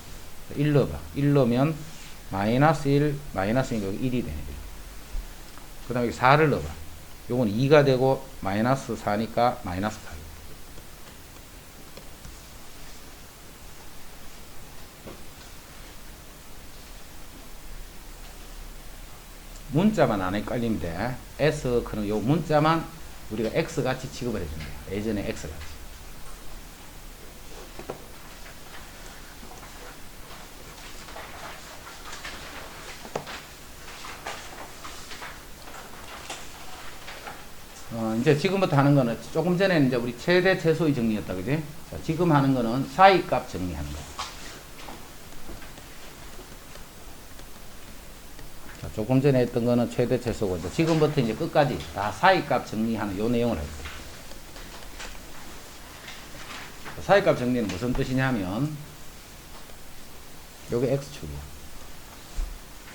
1 넣어봐. 1 넣으면 마이너스 1, 마이너스 1, 여기 1이 되네. 그 다음에 여기 4를 넣어봐. 요건 2가 되고, 마이너스 4니까 마이너스 8. 문자만 안 헷갈리면 돼. S, 그런 요 문자만 우리가 X같이 취급을 해주면 돼요. 예전에 X같이. 이제 지금부터 하는 거는, 조금 전에는 이제 우리 최대 최소의 정리였다, 그지? 자, 지금 하는 거는 사이값 정리하는 거야. 자, 조금 전에 했던 거는 최대 최소고, 이제 지금부터 이제 끝까지 다 사이값 정리하는 요 내용을 할 거예요. 사이값 정리는 무슨 뜻이냐면, 요게 X축이야.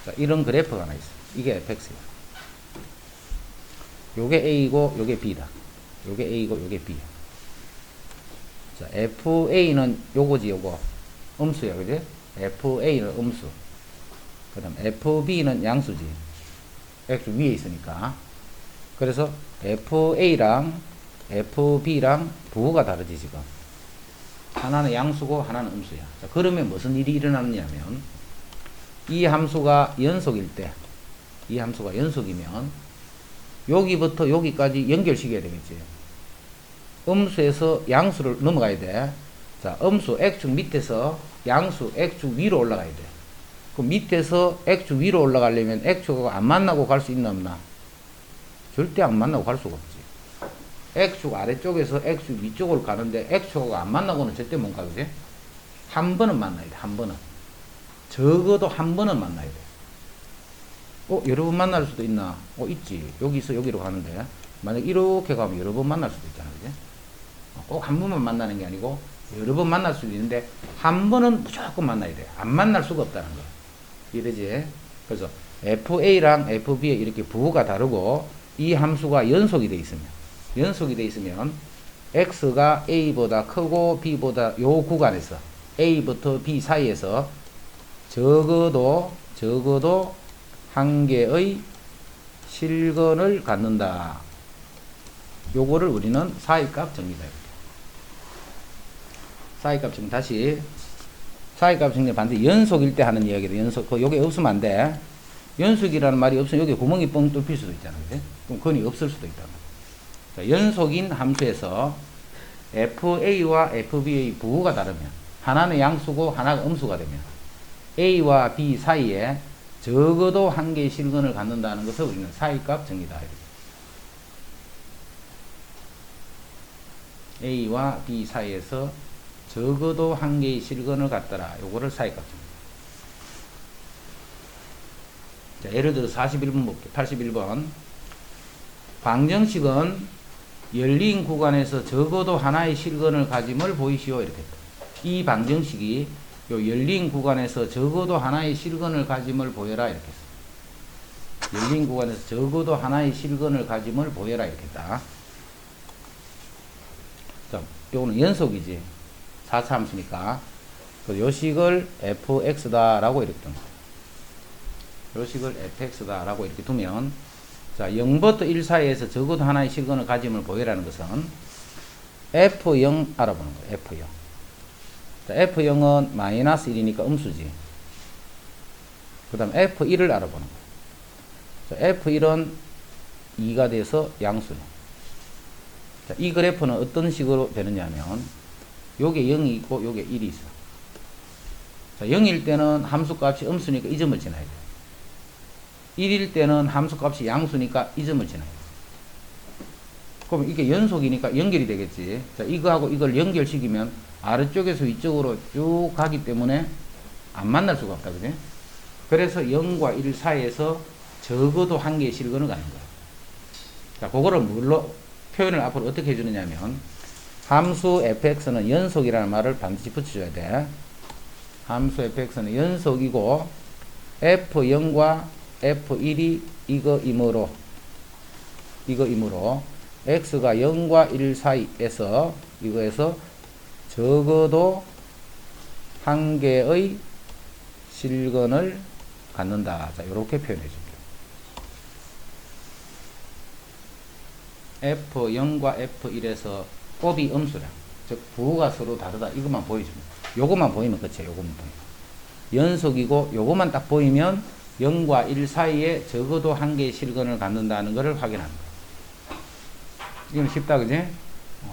자, 이런 그래프가 하나 있어. 이게 fx야. 요게 A고, 요게 B다. 요게 A고, 요게 B야. 자, FA는 요거지, 요거. 음수야, 그지? FA는 음수. 그 다음, FB는 양수지. X 위에 있으니까. 그래서 FA랑 FB랑 부호가 다르지, 지금. 하나는 양수고, 하나는 음수야. 자, 그러면 무슨 일이 일어났냐면, 이 함수가 연속일 때, 이 함수가 연속이면, 여기부터 여기까지 연결시켜야 되겠지. 음수에서 양수를 넘어가야 돼. 자, 음수 X축 밑에서 양수 X축 위로 올라가야 돼. 그 밑에서 X축 위로 올라가려면 X축하고 안 만나고 갈 수 있나 없나? 절대 안 만나고 갈 수가 없지. X축 아래쪽에서 X축 위쪽으로 가는데 X축하고 안 만나고는 절대 못 가, 그지? 한 번은 만나야 돼, 한 번은. 적어도 한 번은 만나야 돼. 여러 번 만날 수도 있나? 있지. 여기서 여기로 가는데, 만약 이렇게 가면 여러 번 만날 수도 있잖아, 그지? 꼭 한 번만 만나는 게 아니고, 여러 번 만날 수도 있는데, 한 번은 무조건 만나야 돼. 안 만날 수가 없다는 거. 이러지? 그래서, FA랑 FB에 이렇게 부호가 다르고, 이 함수가 연속이 돼 있으면, X가 A보다 크고, B보다 요 구간에서, A부터 B 사이에서, 적어도, 한 개의 실근을 갖는다. 요거를 우리는 사이값 정리다. 사이값 정리, 다시. 사이값 정리 반드시 연속일 때 하는 이야기다. 요게 없으면 안 돼. 연속이라는 말이 없으면 여기 구멍이 뻥 뚫힐 수도 있잖아. 그치? 그럼 건이 없을 수도 있다. 자, 연속인 함수에서 FA와 FB의 부호가 다르면, 하나는 양수고 하나가 음수가 되면, A와 B 사이에 적어도 한 개의 실근을 갖는다는 것을 우리는 사이값 정리다. A와 B 사이에서 적어도 한 개의 실근을 갖더라. 요거를 사이값 정리. 자, 예를 들어 41번 볼게요. 81번. 방정식은 열린 구간에서 적어도 하나의 실근을 가짐을 보이시오. 이렇게. 이 방정식이 요 열린 구간에서 적어도 하나의 실근을 가짐을 보여라. 이렇게 했어. 열린 구간에서 적어도 하나의 실근을 가짐을 보여라. 이렇게 했다. 자, 요거는 연속이지. 4차 함수니까. 요 식을 fx다라고 이렇게 둔 거야. 요 식을 fx다라고 이렇게 두면, 자, 0부터 1 사이에서 적어도 하나의 실근을 가짐을 보여라는 것은 f0 알아보는 거야. f0. 자, F0은 마이너스 1이니까 음수지. 그 다음 F1을 알아보는 거야. 자, F1은 2가 돼서 양수네. 자, 이 그래프는 어떤 식으로 되느냐 하면, 요게 0이 있고, 요게 1이 있어. 자, 0일 때는 함수값이 음수니까 이 점을 지나야 돼. 1일 때는 함수값이 양수니까 이 점을 지나야 돼. 그럼 이게 연속이니까 연결이 되겠지. 자, 이거하고 이걸 연결시키면 아래쪽에서 위쪽으로 쭉 가기 때문에 안 만날 수가 없다. 그지? 그래서 0과 1 사이에서 적어도 한 개의 실근을 가는 거야. 자, 그거를 뭘로 표현을 앞으로 어떻게 해주느냐면, 함수 fx는 연속이라는 말을 반드시 붙여줘야 돼. 함수 fx는 연속이고, f0과 f1이 이거이므로, x가 0과 1 사이에서, 이거에서 적어도 한 개의 실근을 갖는다. 자, 이렇게 표현해 줄게요. f0과 f1에서 곱이 음수량, 즉 부호가 서로 다르다. 이것만 보여줍니다. 요것만 보이면 끝이에요. 요것만 보이면. 연속이고 요것만 딱 보이면 0과 1 사이에 적어도 한 개의 실근을 갖는다는 것을 확인합니다. 이건 쉽다, 그지?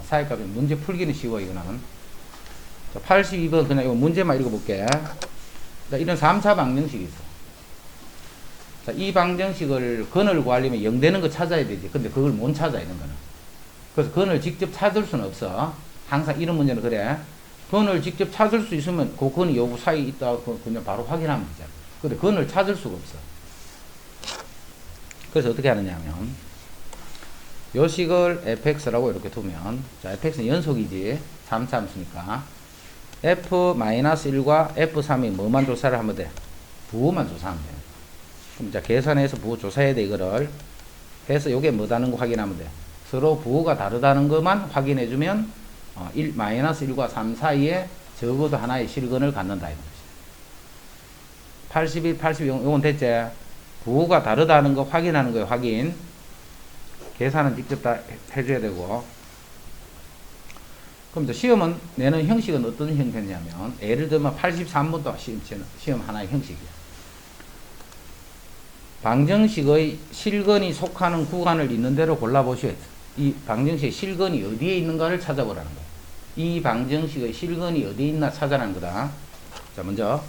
사회값이 문제 풀기는 쉬워, 이거는. 자, 82번 그냥 이 문제만 읽어볼게. 자, 이런 3차 방정식이 있어. 자, 이 방정식을 근을 구하려면 0 되는 거 찾아야 되지. 근데 그걸 못 찾아, 이런 거는. 그래서 근을 직접 찾을 수는 없어. 항상 이런 문제는 그래. 근을 직접 찾을 수 있으면 그 근이 요 사이에 있다. 그냥 바로 확인하면 되잖아. 근데 근을 찾을 수가 없어. 그래서 어떻게 하느냐 하면, 요 식을 fx라고 이렇게 두면, 자, fx는 연속이지. 3차 함수니까. f-1과 f3이 뭐만 조사를 하면 돼? 부호만 조사하면 돼. 그럼 자, 계산해서 부호 조사해야 돼, 이거를. 해서 요게 뭐다는 거 확인하면 돼. 서로 부호가 다르다는 것만 확인해주면, -1과 3 사이에 적어도 하나의 실근을 갖는다, 이런 거지. 81, 82, 요건 됐지? 부호가 다르다는 거 확인하는 거예요, 확인. 계산은 직접 다 해줘야 되고. 그럼 이제 시험은 내는 형식은 어떤 형태냐면, 예를 들면 83번도 시험 하나의 형식이야. 방정식의 실근이 속하는 구간을 있는 대로 골라보셔야 돼. 이 방정식의 실근이 어디에 있는가를 찾아보라는 거야. 이 방정식의 실근이 어디에 있나 찾아라는 거다. 자, 먼저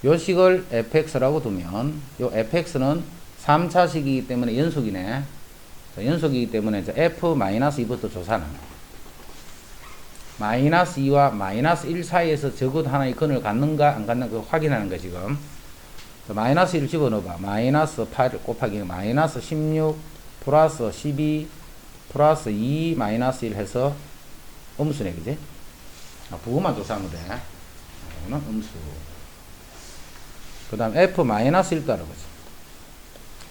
요 식을 fx라고 두면, 요 fx는 3차식이기 때문에 연속이네. 자, 연속이기 때문에 이제 f-2부터 조사하는 거야. -2와 -1 사이에서 적어도 하나의 근을 갖는가 안 갖는가 그거 확인하는 거야, 지금. 자, -1을 집어넣어봐. -8 곱하기 -16 플러스 12 플러스 2 -1 해서 음수네, 그지? 부호만 조사하면 돼. 이거는 음수. 그 다음 f-1도 알아보자.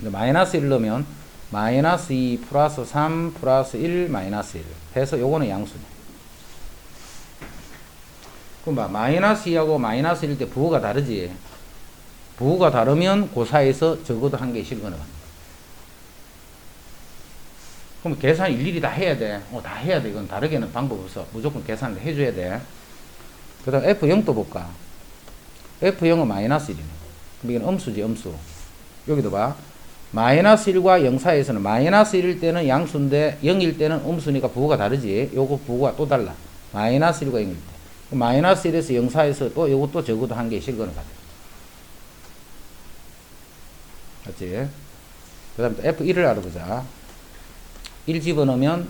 -1 넣으면 -2 플러스 3 플러스 1 -1 해서 요거는 양수네. 그럼 봐, -2하고 -1일 때 부호가 다르지. 부호가 다르면 그 사이에서 적어도 한 개의 실근을 합니다. 그럼 계산 일일이 다 해야 돼. 다 해야 돼. 이건 다르게는 방법 없어. 무조건 계산을 해줘야 돼. 그 다음 F0도 볼까? F0은 -1이네. 그럼 이건 음수지, 음수. 여기도 봐. -1과 0 사이에서는 -1일 때는 양수인데 0일 때는 음수니까 부호가 다르지. 요거 부호가 또 달라. -1과 0일 때. -1에서 0 사이에서 또 요것도 적어도 한 개의 실근을 가져. 맞지? 그 다음 F1을 알아보자. 1 집어넣으면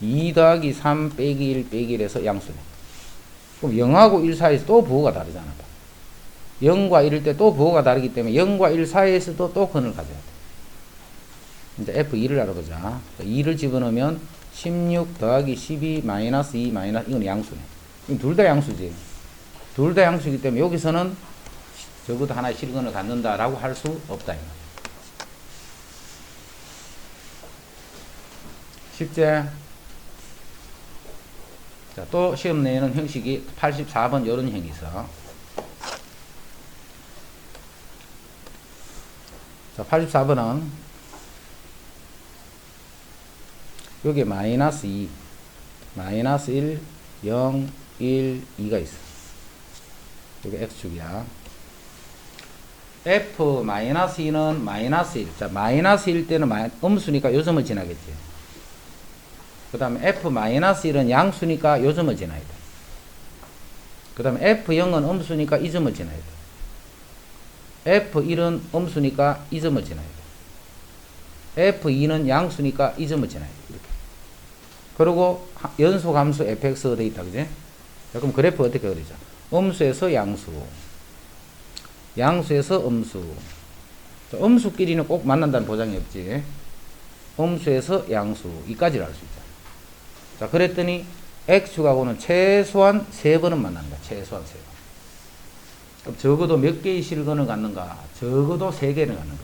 2 더하기 3 빼기 1 빼기 1에서 양수네. 그럼 0하고 1 사이에서 또 부호가 다르잖아. 0과 1일 때 또 부호가 다르기 때문에 0과 1 사이에서도 또 근을 가져야 돼. 이제 F2를 알아보자. 2를 집어넣으면 16 더하기 12 마이너스 2 마이너스, 이건 양수네. 이건 둘 다 양수지. 둘 다 양수이기 때문에 여기서는 적어도 하나의 실근을 갖는다라고 할 수 없다. 이거. 쉽지? 자, 또 시험 내는 형식이 84번 이런 형이 있어. 자, 84번은 여기에 마이너스 2, 마이너스 1, 0, 1, 2가 있어. 여기 X축이야. F-2는 마이너스 1. 자, 마이너스 1 때는 음수니까 요점을 지나겠지. 그 다음에 F-1은 양수니까 요점을 지나야 돼. 그 다음에 F0은 음수니까 이 점을 지나야 돼. F1은 음수니까 이 점을 지나야 돼. F2는 양수니까 이 점을 지나야 돼. 이렇게. 그리고 연속 함수 fx가 되어 있다. 그지? 자, 그럼 그래프 어떻게 그리죠? 음수에서 양수, 양수에서 음수. 자, 음수끼리는 꼭 만난다는 보장이 없지. 음수에서 양수, 이까지를 알 수 있다. 자, 그랬더니 x축하고는 최소한 3번은 만난다. 최소한 3번. 그럼 적어도 몇 개의 실근을 갖는가? 적어도 3개는 갖는가?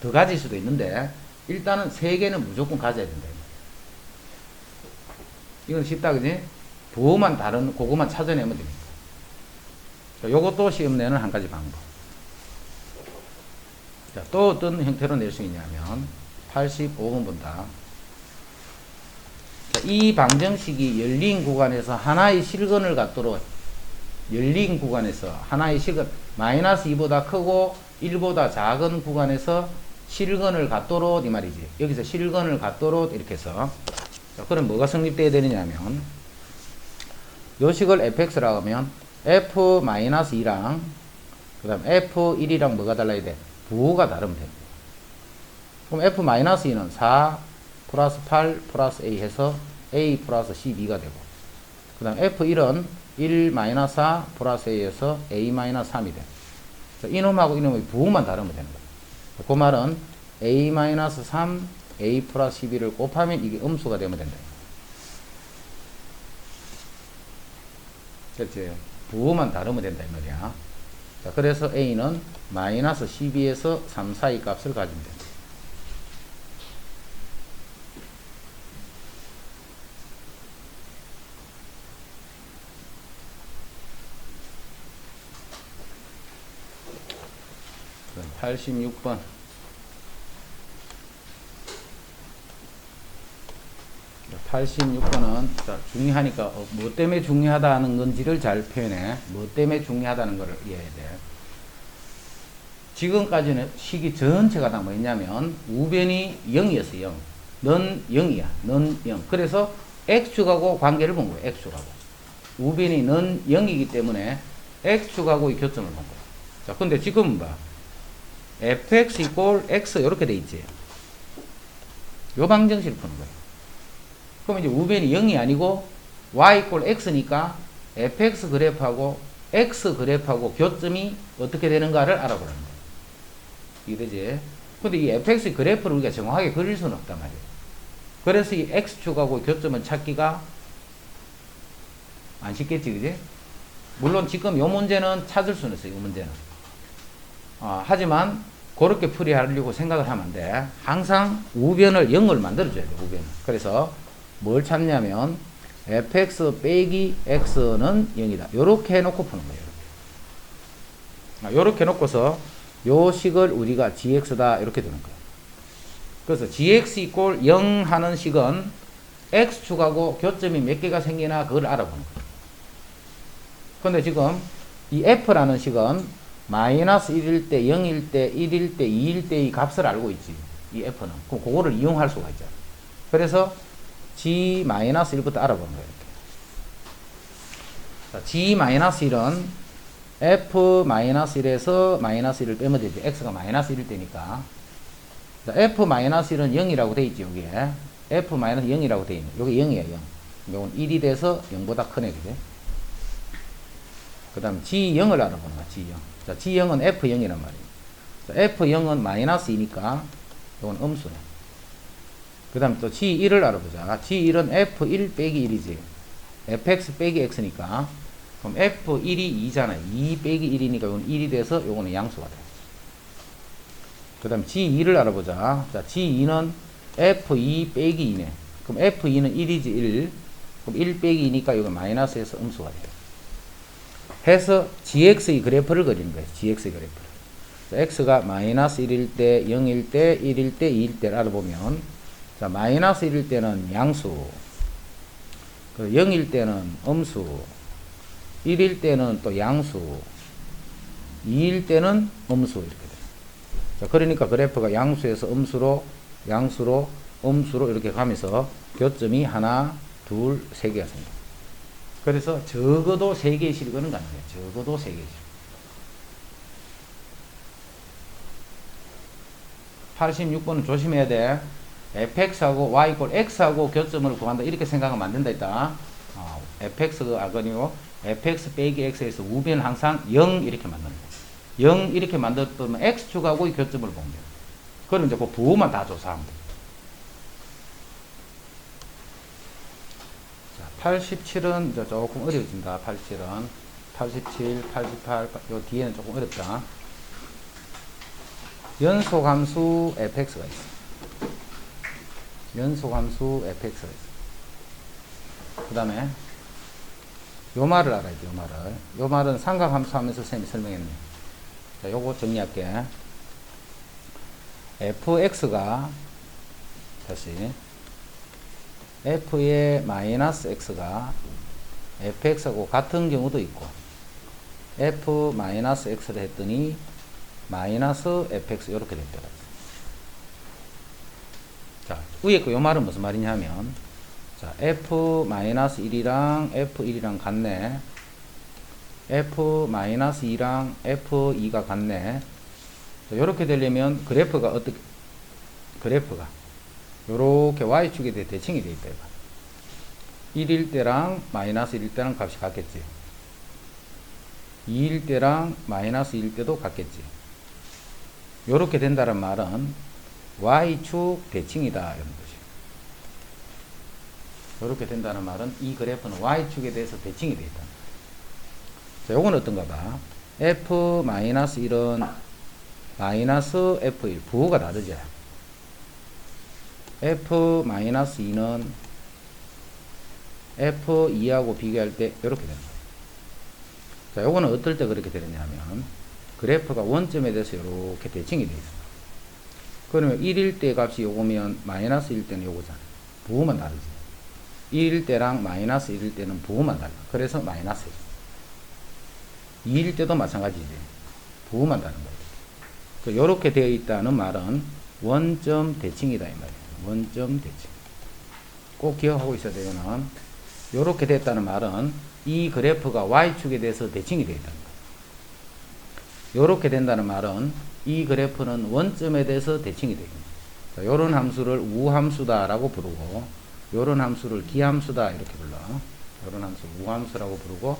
더 가질 수도 있는데 일단은 3개는 무조건 가져야 된다. 이건 쉽다. 그지? 부호만 다른 그거만 찾아내면 됩니다. 자, 요것도 시험 내는 한 가지 방법. 자, 또 어떤 형태로 낼 수 있냐면 85번 본다. 자, 이 방정식이 열린 구간에서 하나의 실근을 갖도록, 열린 구간에서 하나의 실근 마이너스 2보다 크고 1보다 작은 구간에서 실근을 갖도록 이 말이지. 여기서 실근을 갖도록 이렇게 해서, 자, 그럼 뭐가 성립되어야 되느냐면 요 식을 fx라고 하면 f-2랑 그 다음 f1이랑 뭐가 달라야 돼? 부호가 다르면 됩니다. 그럼 f-2는 4 플러스 8 플러스 a 해서 a 플러스 12가 되고, 그 다음 f1은 1-4 플러스 a에서 a-3이 돼. 이놈하고 이놈의 부호만 다르면 되는 거예요. 그 말은 a-3 a 플러스 12를 곱하면 이게 음수가 되면 된다. 그렇지? 부호만 다르면 된다 이 말이야. 자, 그래서 a는 마이너스 12에서 3 사이 값을 가지면 된다. 그럼 86번. 자, 86번은 자, 중요하니까 뭐 때문에 중요하다는 건지를 잘 표현해. 뭐 때문에 중요하다는 것을 이해해야 돼. 지금까지는 식이 전체가 다 뭐였냐면 우변이 0이었어. 0. 넌 0이야. 넌 0. 그래서 x축하고 관계를 본 거예요. x축하고. 우변이 넌 0이기 때문에 x축하고의 교점을 본 거야. 자, 근데 지금은 봐. fx 이꼴 x 이렇게 돼 있지. 요 방정식을 푸는 거예요. 그럼 이제 우변이 0이 아니고 y 이꼴 x니까 fx 그래프하고 x 그래프하고 교점이 어떻게 되는가를 알아보라는 거예요. 이해되지? 근데 이 fx 그래프를 우리가 정확하게 그릴 수는 없단 말이에요. 그래서 이 x축하고 교점을 찾기가 안 쉽겠지, 그지? 물론 지금 요 문제는 찾을 수는 있어요, 이 문제는. 하지만 그렇게 풀이하려고 생각을 하면 안 돼. 항상 우변을 0을 만들어줘야 돼, 우변을. 그래서 뭘 찾냐면 fx 빼기 x는 0이다. 요렇게 해놓고 푸는 거예요. 요렇게 해놓고서 요 식을 우리가 gx다 이렇게 두는 거예요. 그래서 gx 이꼴 0 하는 식은 x축하고 교점이 몇 개가 생기나 그걸 알아보는 거예요. 근데 지금 이 f라는 식은 마이너스 1일 때, 0일 때, 1일 때, 2일 때의 값을 알고 있지. 이 f는. 그럼 그거를 이용할 수가 있잖아. 그래서 g-1부터 알아보는 거예요. 자, g-1은 f-1에서 마이너스 1을 빼면 되지. x가 마이너스 1일 때니까. 자, f-1은 0이라고 돼 있지, 여기에. f-0이라고 돼 있네. 여기 0이에요, 0. 이건 1이 돼서 0보다 크네, 그죠? 그 다음 g0을 알아보는 거야, g0. 자, g0은 f0이란 말이에요. 자, f0은 마이너스 2니까 이건 음수네. 그 다음 또 g1을 알아보자. g1은 f1 빼기 1이지. fx 빼기 x니까. 그럼 f1이 2잖아. 2 빼기 1이니까 이건 1이 돼서 이거는 양수가 돼. 그 다음 g2를 알아보자. 자, g2는 f2 빼기 2네. 그럼 f2는 1이지, 1. 그럼 1 빼기 2니까 이건 마이너스에서 음수가 돼. 해서 gx의 그래프를 그리는 거예요. gx의 그래프를. 자, x가 마이너스 1일 때, 0일 때, 1일 때, 2일 때를 알아보면, 자, 마이너스 1일 때는 양수, 0일 때는 음수, 1일 때는 또 양수, 2일 때는 음수 이렇게 돼요. 자, 그러니까 그래프가 양수에서 음수로, 양수로, 음수로 이렇게 가면서 교점이 하나, 둘, 세 개가 생겨요. 그래서 적어도 3개의 실근은 가능해요. 적어도 3개의 실근. 86번은 조심해야 돼. fx하고 y 이꼴 x하고 교점을 구한다 이렇게 생각하면 안 된다 했다. fx가 아니고 fx 빼기 x에서 우변 항상 0 이렇게 만드는 거예요. 0 이렇게 만들었으면 x축하고 이 교점을 보면 돼요. 그럼 이제 그 부호만 다 조사하면 돼요. 자, 87은 이제 조금 어려워진다. 87은 87, 88, 요 뒤에는 조금 어렵다. 연소함수 fx가 있어. 연소함수 fx가 있어. 그 다음에 요 말을 알아야 돼. 요 말을. 요 말은 삼각함수 하면서 쌤이 설명했네. 자, 요거 정리할게. fx가 다시 f의 마이너스 x가 fx하고 같은 경우도 있고 f 마이너스 x를 했더니 마이너스 fx 이렇게 될 때가 있어요. 자, 위에 거 요 말은 무슨 말이냐면 자, f-1이랑 f1이랑 같네. f-2랑 f2가 같네. 자, 요렇게 되려면 그래프가 어떻게 그래프가 요렇게 y축에 대해 대칭이 되어 있다. 1일 때랑 마이너스 1일 때랑 값이 같겠지. 2일 때랑 마이너스 1일 때도 같겠지. 요렇게 된다는 말은 y축 대칭이다 이런 것이. 요렇게 된다는 말은 이 그래프는 y축에 대해서 대칭이 되어 있다. 자, 요건 어떤가 봐. f-1은 마이너스 f1 부호가 다르죠. f-2는 f2하고 비교할 때 이렇게 됩니다. 자, 요거는 어떨 때 그렇게 되느냐면 그래프가 원점에 대해서 이렇게 대칭이 되어 있습니다. 그러면 1일 때 값이 요거면 마이너스 1일 때는 요거잖아. 부호만 다르지. 1일 때랑 마이너스 1일 때는 부호만 달라. 그래서 마이너스 2일 때도 마찬가지지. 부호만 다른 거예요. 요렇게 되어 있다는 말은 원점 대칭이다 이 말이에요. 원점 대칭. 꼭 기억하고 있어야 되면 요렇게 됐다는 말은 이 그래프가 y축에 대해서 대칭이 되어 있다는 거예요. 요렇게 된다는 말은 이 그래프는 원점에 대해서 대칭이 되어 있습니다. 요런 함수를 우함수다라고 부르고 요런 함수를 기함수다 이렇게 불러. 요런 함수 우함수라고 부르고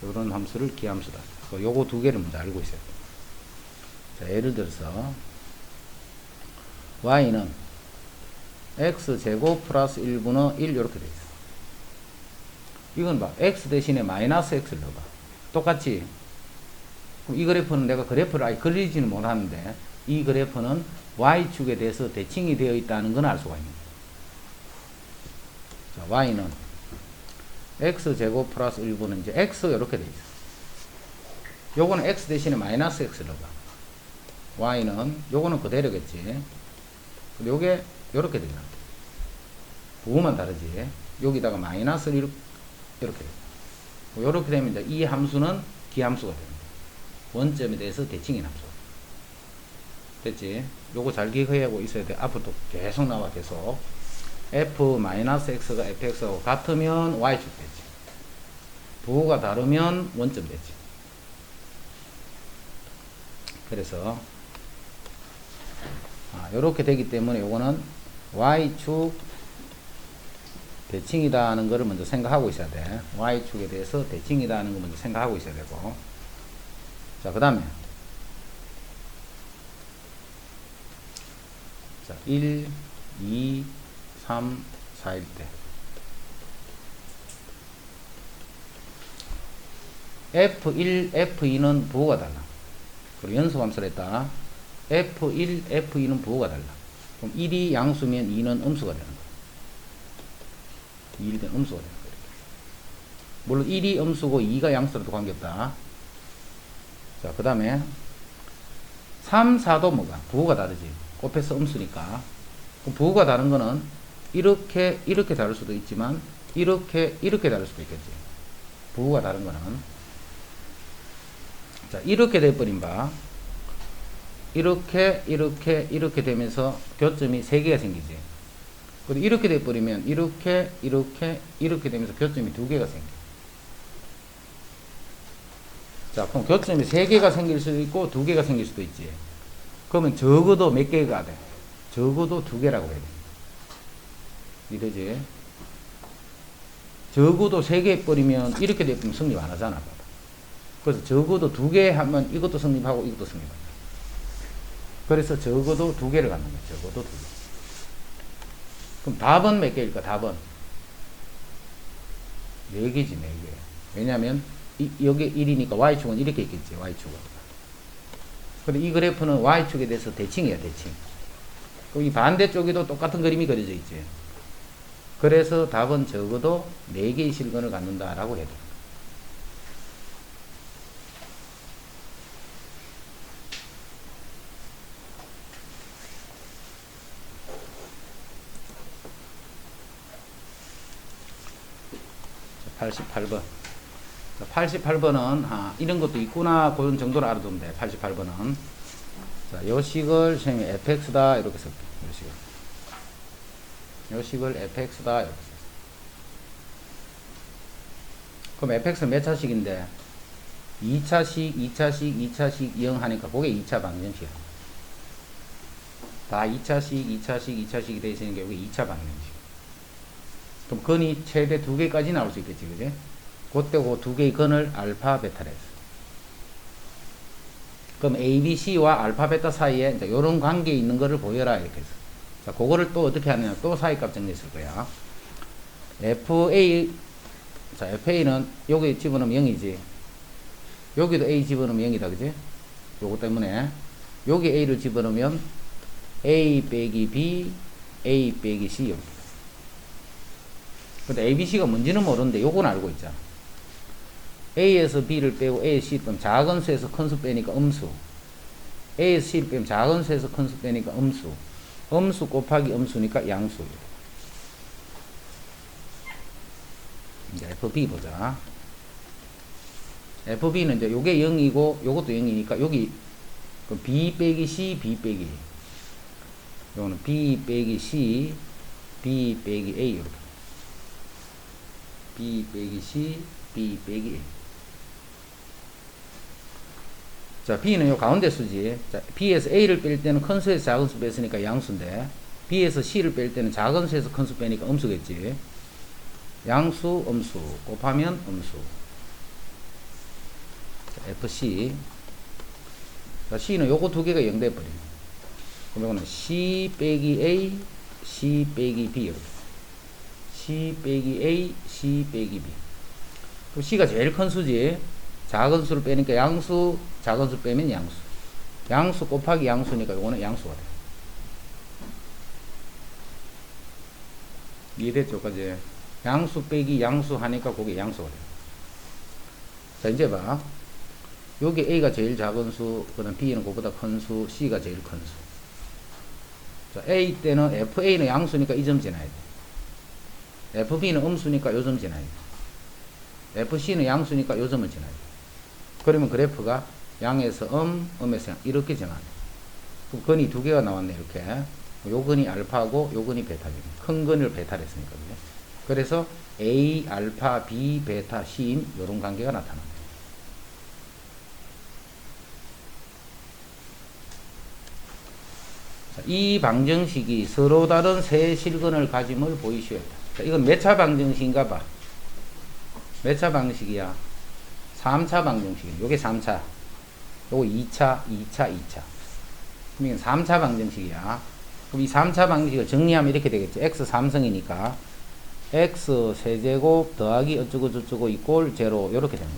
요런 함수를 기함수다. 요거 두 개를 먼저 알고 있어야 돼요. 자, 예를 들어서 y는 x제곱 플러스 1분의 1 이렇게 되어 있어. 이건 봐. x 대신에 마이너스 x를 넣어봐. 똑같이. 그럼 이 그래프는 내가 그래프를 아예 그리지는 못하는데 이 그래프는 y축에 대해서 대칭이 되어 있다는 건 알 수가 있는 거예요. 자, y는 x제곱 플러스 1분은 이제 x 이렇게 되어 있어. 요거는 x 대신에 마이너스 x를 넣어봐. y는 요거는 그대로겠지. 요게 요렇게 되잖아. 부호만 다르지. 여기다가 마이너스를 이렇게 돼. 요렇게 되면 이제 이 함수는 기함수가 됩니다. 원점에 대해서 대칭인 함수. 됐지? 요거 잘 기억하고 있어야 돼. 앞으로 계속 나와 계속. f-x가 fx하고 같으면 y축 되지. 부호가 다르면 원점 되지. 그래서 요렇게 되기 때문에 요거는 y축 대칭이다 하는 거를 먼저 생각하고 있어야 돼. y축에 대해서 대칭이다 하는 거 먼저 생각하고 있어야 되고. 자, 그 다음에 자, 1, 2, 3, 4일 때 F1, F2는 부호가 달라. 그리고 연소함수를 했다. F1, F2는 부호가 달라. 그럼 1이 양수면 2는 음수가 되는 거야. 2일 때는 음수가 되는 거야. 물론 1이 음수고 2가 양수라도 관계없다. 자, 그 다음에 3, 4도 뭐가? 부호가 다르지. 곱해서 음수니까. 그럼 부호가 다른 거는 이렇게 다를 수도 있지만 이렇게 다를 수도 있겠지. 부호가 다른 거는 자, 이렇게 돼버린 바 이렇게 되면서 교점이 3개가 생기지. 그리고 이렇게 돼버리면 이렇게 되면서 교점이 2개가 생겨. 자, 그럼 교점이 3개가 생길 수도 있고 2개가 생길 수도 있지. 그러면 적어도 몇 개가 돼? 적어도 2개라고 해야 돼. 이러지. 적어도 3개 버리면 이렇게 되면 성립 안 하잖아. 그래서 적어도 2개 하면 이것도 성립하고 이것도 성립한다. 그래서 적어도 2개를 갖는 거야. 적어도 2개. 그럼 답은 몇 개일까? 답은 4개지, 4개. 왜냐면 여기 1이니까 y축은 이렇게 있겠지. y축은. 근데 이 그래프는 y축에 대해서 대칭이야. 대칭. 이 반대쪽에도 똑같은 그림이 그려져 있지. 그래서 답은 적어도 4개의 실근을 갖는다라고 해도. 자, 88번. 자, 88번은 이런 것도 있구나 그런 정도로 알아두면 돼. 88번은. 자, 요 식을 선생님이 fx다 이렇게 쓸게. 요 식을. 요 식을 fx다 이렇게 썼어. 그럼 fx는 몇 차식인데 2차식 2차식 2차식 0 하니까 그게 2차 방정식이야. 다 2차식 2차식 2차식이 되어 있으니까 여기 2차 방정식. 그럼 근이 최대 2개까지 나올 수 있겠지, 그지? 그때 그 2개의 근을 알파 베타라 했어. 그럼 A, B, C와 알파, 베타 사이에 이제 이런 관계에 있는 거를 보여라 이렇게 해서. 자, 그거를 또 어떻게 하느냐. 또 사이값 정리했을 거야. FA, 자, FA는 여기 집어넣으면 0이지. 여기도 A 집어넣으면 0이다, 그지? 요거 때문에 여기 A를 집어넣으면 A 빼기 B, A 빼기 C 이렇게. 근데 A, B, C가 뭔지는 모르는데 요건 알고 있잖아. A에서 B를 빼고 A에서 C 빼면 작은 수에서 큰 수 빼니까 음수. A에서 C를 빼면 작은 수에서 큰 수 빼니까 음수. 음수 곱하기 음수니까 양수. 이제 FB 보자. FB는 이제 요게 0이고 요것도 0이니까 여기 B 빼기 C, B 빼기. 요거는 B 빼기 C, B 빼기 A 이렇게. B 빼기 C, B 빼기 A. 자, B는 요 가운데 수지. 자, B에서 A를 뺄 때는 큰 수에서 작은 수 뺐으니까 양수인데, B에서 C를 뺄 때는 작은 수에서 큰 수 빼니까 음수겠지. 양수, 음수. 곱하면 음수. 자, FC. 자, C는 요거 2개가 0 돼버려. 그럼 요거는 C 빼기 A, C 빼기 B. C 빼기 A, C 빼기 B. 그럼 C가 제일 큰 수지. 작은 수를 빼니까 양수, 작은 수 빼면 양수. 양수 곱하기 양수니까 요거는 양수가 돼. 이해됐죠? 까지? 양수 빼기 양수 하니까 그게 양수가 돼. 자, 이제 봐. 여기 A가 제일 작은 수, 그 다음 B는 그보다 큰 수, C가 제일 큰 수. 자, A 때는 FA는 양수니까 이 점 지나야 돼. FB는 음수니까 요 점 지나야 돼. FC는 양수니까 요 점을 지나야 돼. 그러면 그래프가 양에서 음에서 양 이렇게 지나네. 그럼 근이 2개가 나왔네. 이렇게 요 근이 알파고 요 근이 베타죠. 큰 근을 베타를 했으니까. 그래서 A, 알파, B, 베타, C인 요런 관계가 나타납니다. 자, 이 방정식이 서로 다른 세 실근을 가짐을 보이시오. 자, 이건 몇 차 방정식인가 봐. 몇 차 방식이야? 3차 방정식이야. 요게 3차. 요거 2차, 2차, 2차. 그럼 이건 3차 방정식이야. 그럼 이 3차 방정식을 정리하면 이렇게 되겠죠. x 3성이니까 x 세제곱 더하기 어쩌고 저쩌고 이꼴 제로 요렇게 되는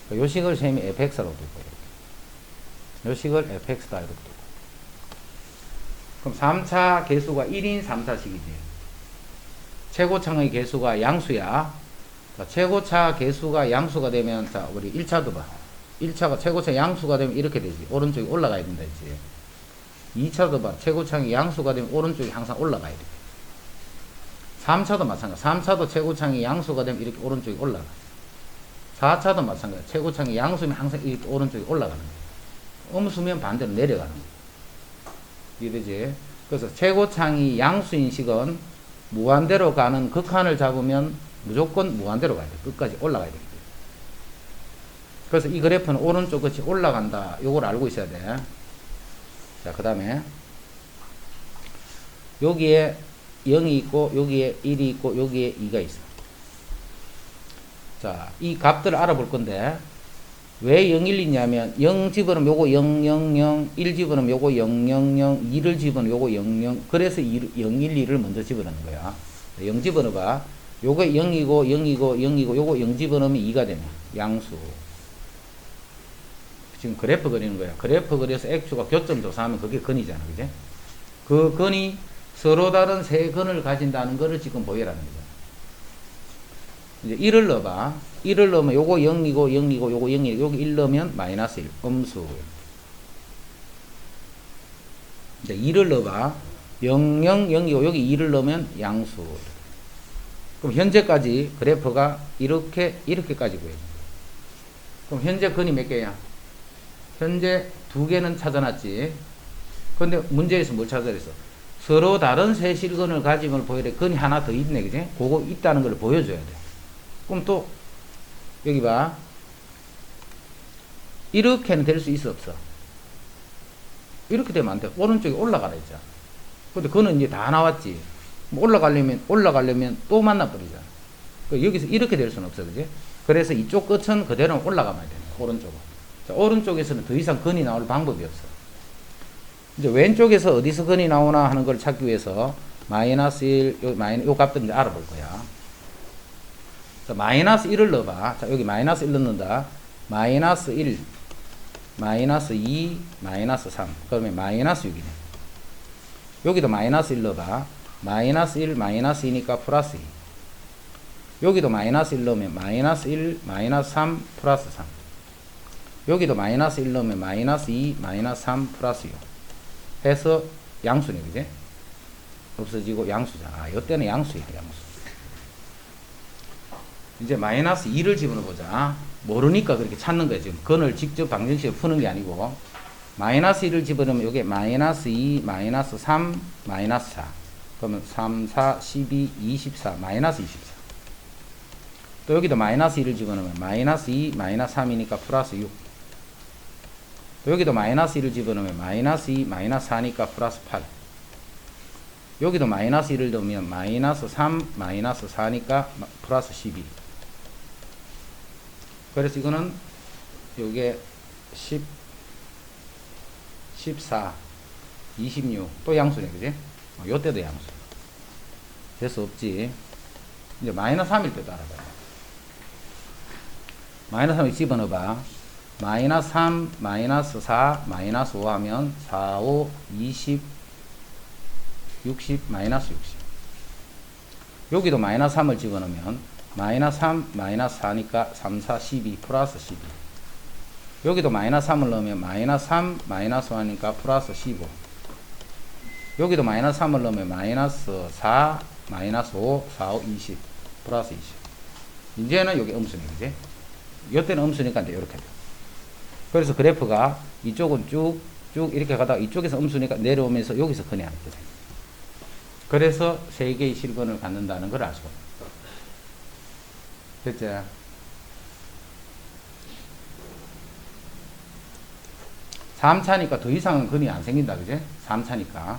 거죠. 요 식을 셈이 fx라고 두고 요 식을 fx다 이렇게 두고. 그럼 3차 개수가 1인 3차식이지. 최고창의 개수가 양수야. 자, 최고차 개수가 양수가 되면, 자, 우리 1차도 봐. 1차가 최고차 양수가 되면 이렇게 되지. 오른쪽이 올라가야 된다 했지. 2차도 봐. 최고창이 양수가 되면 오른쪽이 항상 올라가야 돼. 3차도 마찬가지. 3차도 최고창이 양수가 되면 이렇게 오른쪽이 올라가. 4차도 마찬가지. 최고창이 양수면 항상 이렇게 오른쪽이 올라가는 거야. 음수면 반대로 내려가는 거야. 이해되지? 그래서 최고창이 양수인 식은 무한대로 가는 극한을 잡으면 무조건 무한대로 가야 돼. 끝까지 올라가야 되기 때문에. 그래서 이 그래프는 오른쪽 끝이 올라간다. 요걸 알고 있어야 돼. 자, 그 다음에 여기에 0이 있고 여기에 1이 있고 여기에 2가 있어. 자, 이 값들을 알아볼 건데 왜 0, 1, 있냐면 0 집어넣으면 요거 0, 0, 0, 1 집어넣으면 요거 0, 0, 0, 2를 집어넣으면 요거 0, 0. 그래서 0, 1, 2를 먼저 집어넣는 거야. 0 집어넣어봐. 요거 0이고 0이고 0이고 요거 0 집어넣으면 2가 되네. 양수. 지금 그래프 그리는 거야. 그래프 그려서 X축과 교점 조사하면 그게 근이잖아. 그지? 그 근이 서로 다른 세 근을 가진다는 거를 지금 보여라는 거야. 이제 1을 넣어봐. 1을 넣으면 요거 0이고 0이고 요거 0이고 여기 1 넣으면 마이너스 1. 음수. 이제 2를 넣어봐. 0, 0, 0이고 여기 2를 넣으면 양수. 그럼 현재까지 그래프가 이렇게까지 보여요. 그럼 현재 근이 몇 개야? 현재 2개는 찾아놨지. 근데 문제에서 뭘 찾아냈어? 서로 다른 세 실근을 가짐을 보여야 돼. 근이 하나 더 있네. 그지? 그거 있다는 걸 보여줘야 돼. 그럼 또 여기 봐. 이렇게는 될 수 있어 없어? 이렇게 되면 안 돼. 오른쪽에 올라가라 했잖아. 근데 그는 이제 다 나왔지. 뭐 올라가려면 또 만나버리잖아. 여기서 이렇게 될 수는 없어. 그지? 그래서 이쪽 끝은 그대로 올라가면 돼. 오른쪽은. 자, 오른쪽에서는 더 이상 근이 나올 방법이 없어. 이제 왼쪽에서 어디서 근이 나오나 하는 걸 찾기 위해서 마이너스 1, 요 값들을 이제 알아볼 거야. 자, 마이너스 1을 넣어봐. 자, 여기 마이너스 1 넣는다. 마이너스 1, 마이너스 2, 마이너스 3. 그러면 마이너스 6이네. 여기도 마이너스 1 넣어봐. 마이너스 1, 마이너스 2니까 플러스 2. 여기도 마이너스 1 넣으면 마이너스 1, 마이너스 3, 플러스 3. 여기도 마이너스 1 넣으면 마이너스 2, 마이너스 3, 플러스 6. 해서 양수네, 그지? 없어지고 양수잖아. 아, 이때는 양수이래, 양수. 이제 마이너스 2를 집어넣어보자. 모르니까 그렇게 찾는 거야. 지금 근을 직접 방정식에 푸는 게 아니고 마이너스 1을 집어넣으면 이게 마이너스 2, 마이너스 3, 마이너스 4. 그러면 3, 4, 12, 24, 마이너스 24. 또 여기도 마이너스 1을 집어넣으면 마이너스 2, 마이너스 3이니까 플러스 6. 또 여기도 마이너스 1을 집어넣으면 마이너스 2, 마이너스 4니까 플러스 8. 여기도 마이너스 1을 넣으면 마이너스 3, 마이너스 4니까 플러스 12. 그래서 이거는 요게 10, 14, 26. 또 양수네, 그지? 요때도 양수. 재수 없지. 이제 마이너스 3일 때도 알아봐요. 마이너스 3을 집어넣어봐. 마이너스 3, 마이너스 4, 마이너스 5 하면 4, 5, 20, 60, 마이너스 60. 여기도 마이너스 3을 집어넣으면 마이너스 3, 마이너스 4니까 3, 4, 12, 플러스 12. 여기도 마이너스 3을 넣으면 마이너스 3, 마이너스 1이니까 플러스 15. 여기도 마이너스 3을 넣으면 마이너스 4, 마이너스 5, 4, 5, 20, 플러스 20. 이제는 여기 음수네, 그지? 이때는 음수니까 이제 이렇게 돼. 그래서 그래프가 이쪽은 쭉 이렇게 가다가 이쪽에서 음수니까 내려오면서 여기서 근이 안 돼. 그래서 세 개의 실근을 갖는다는 걸 알 수가 있어요. 됐죠? 3차니까 더 이상은 근이 안 생긴다, 그지? 3차니까.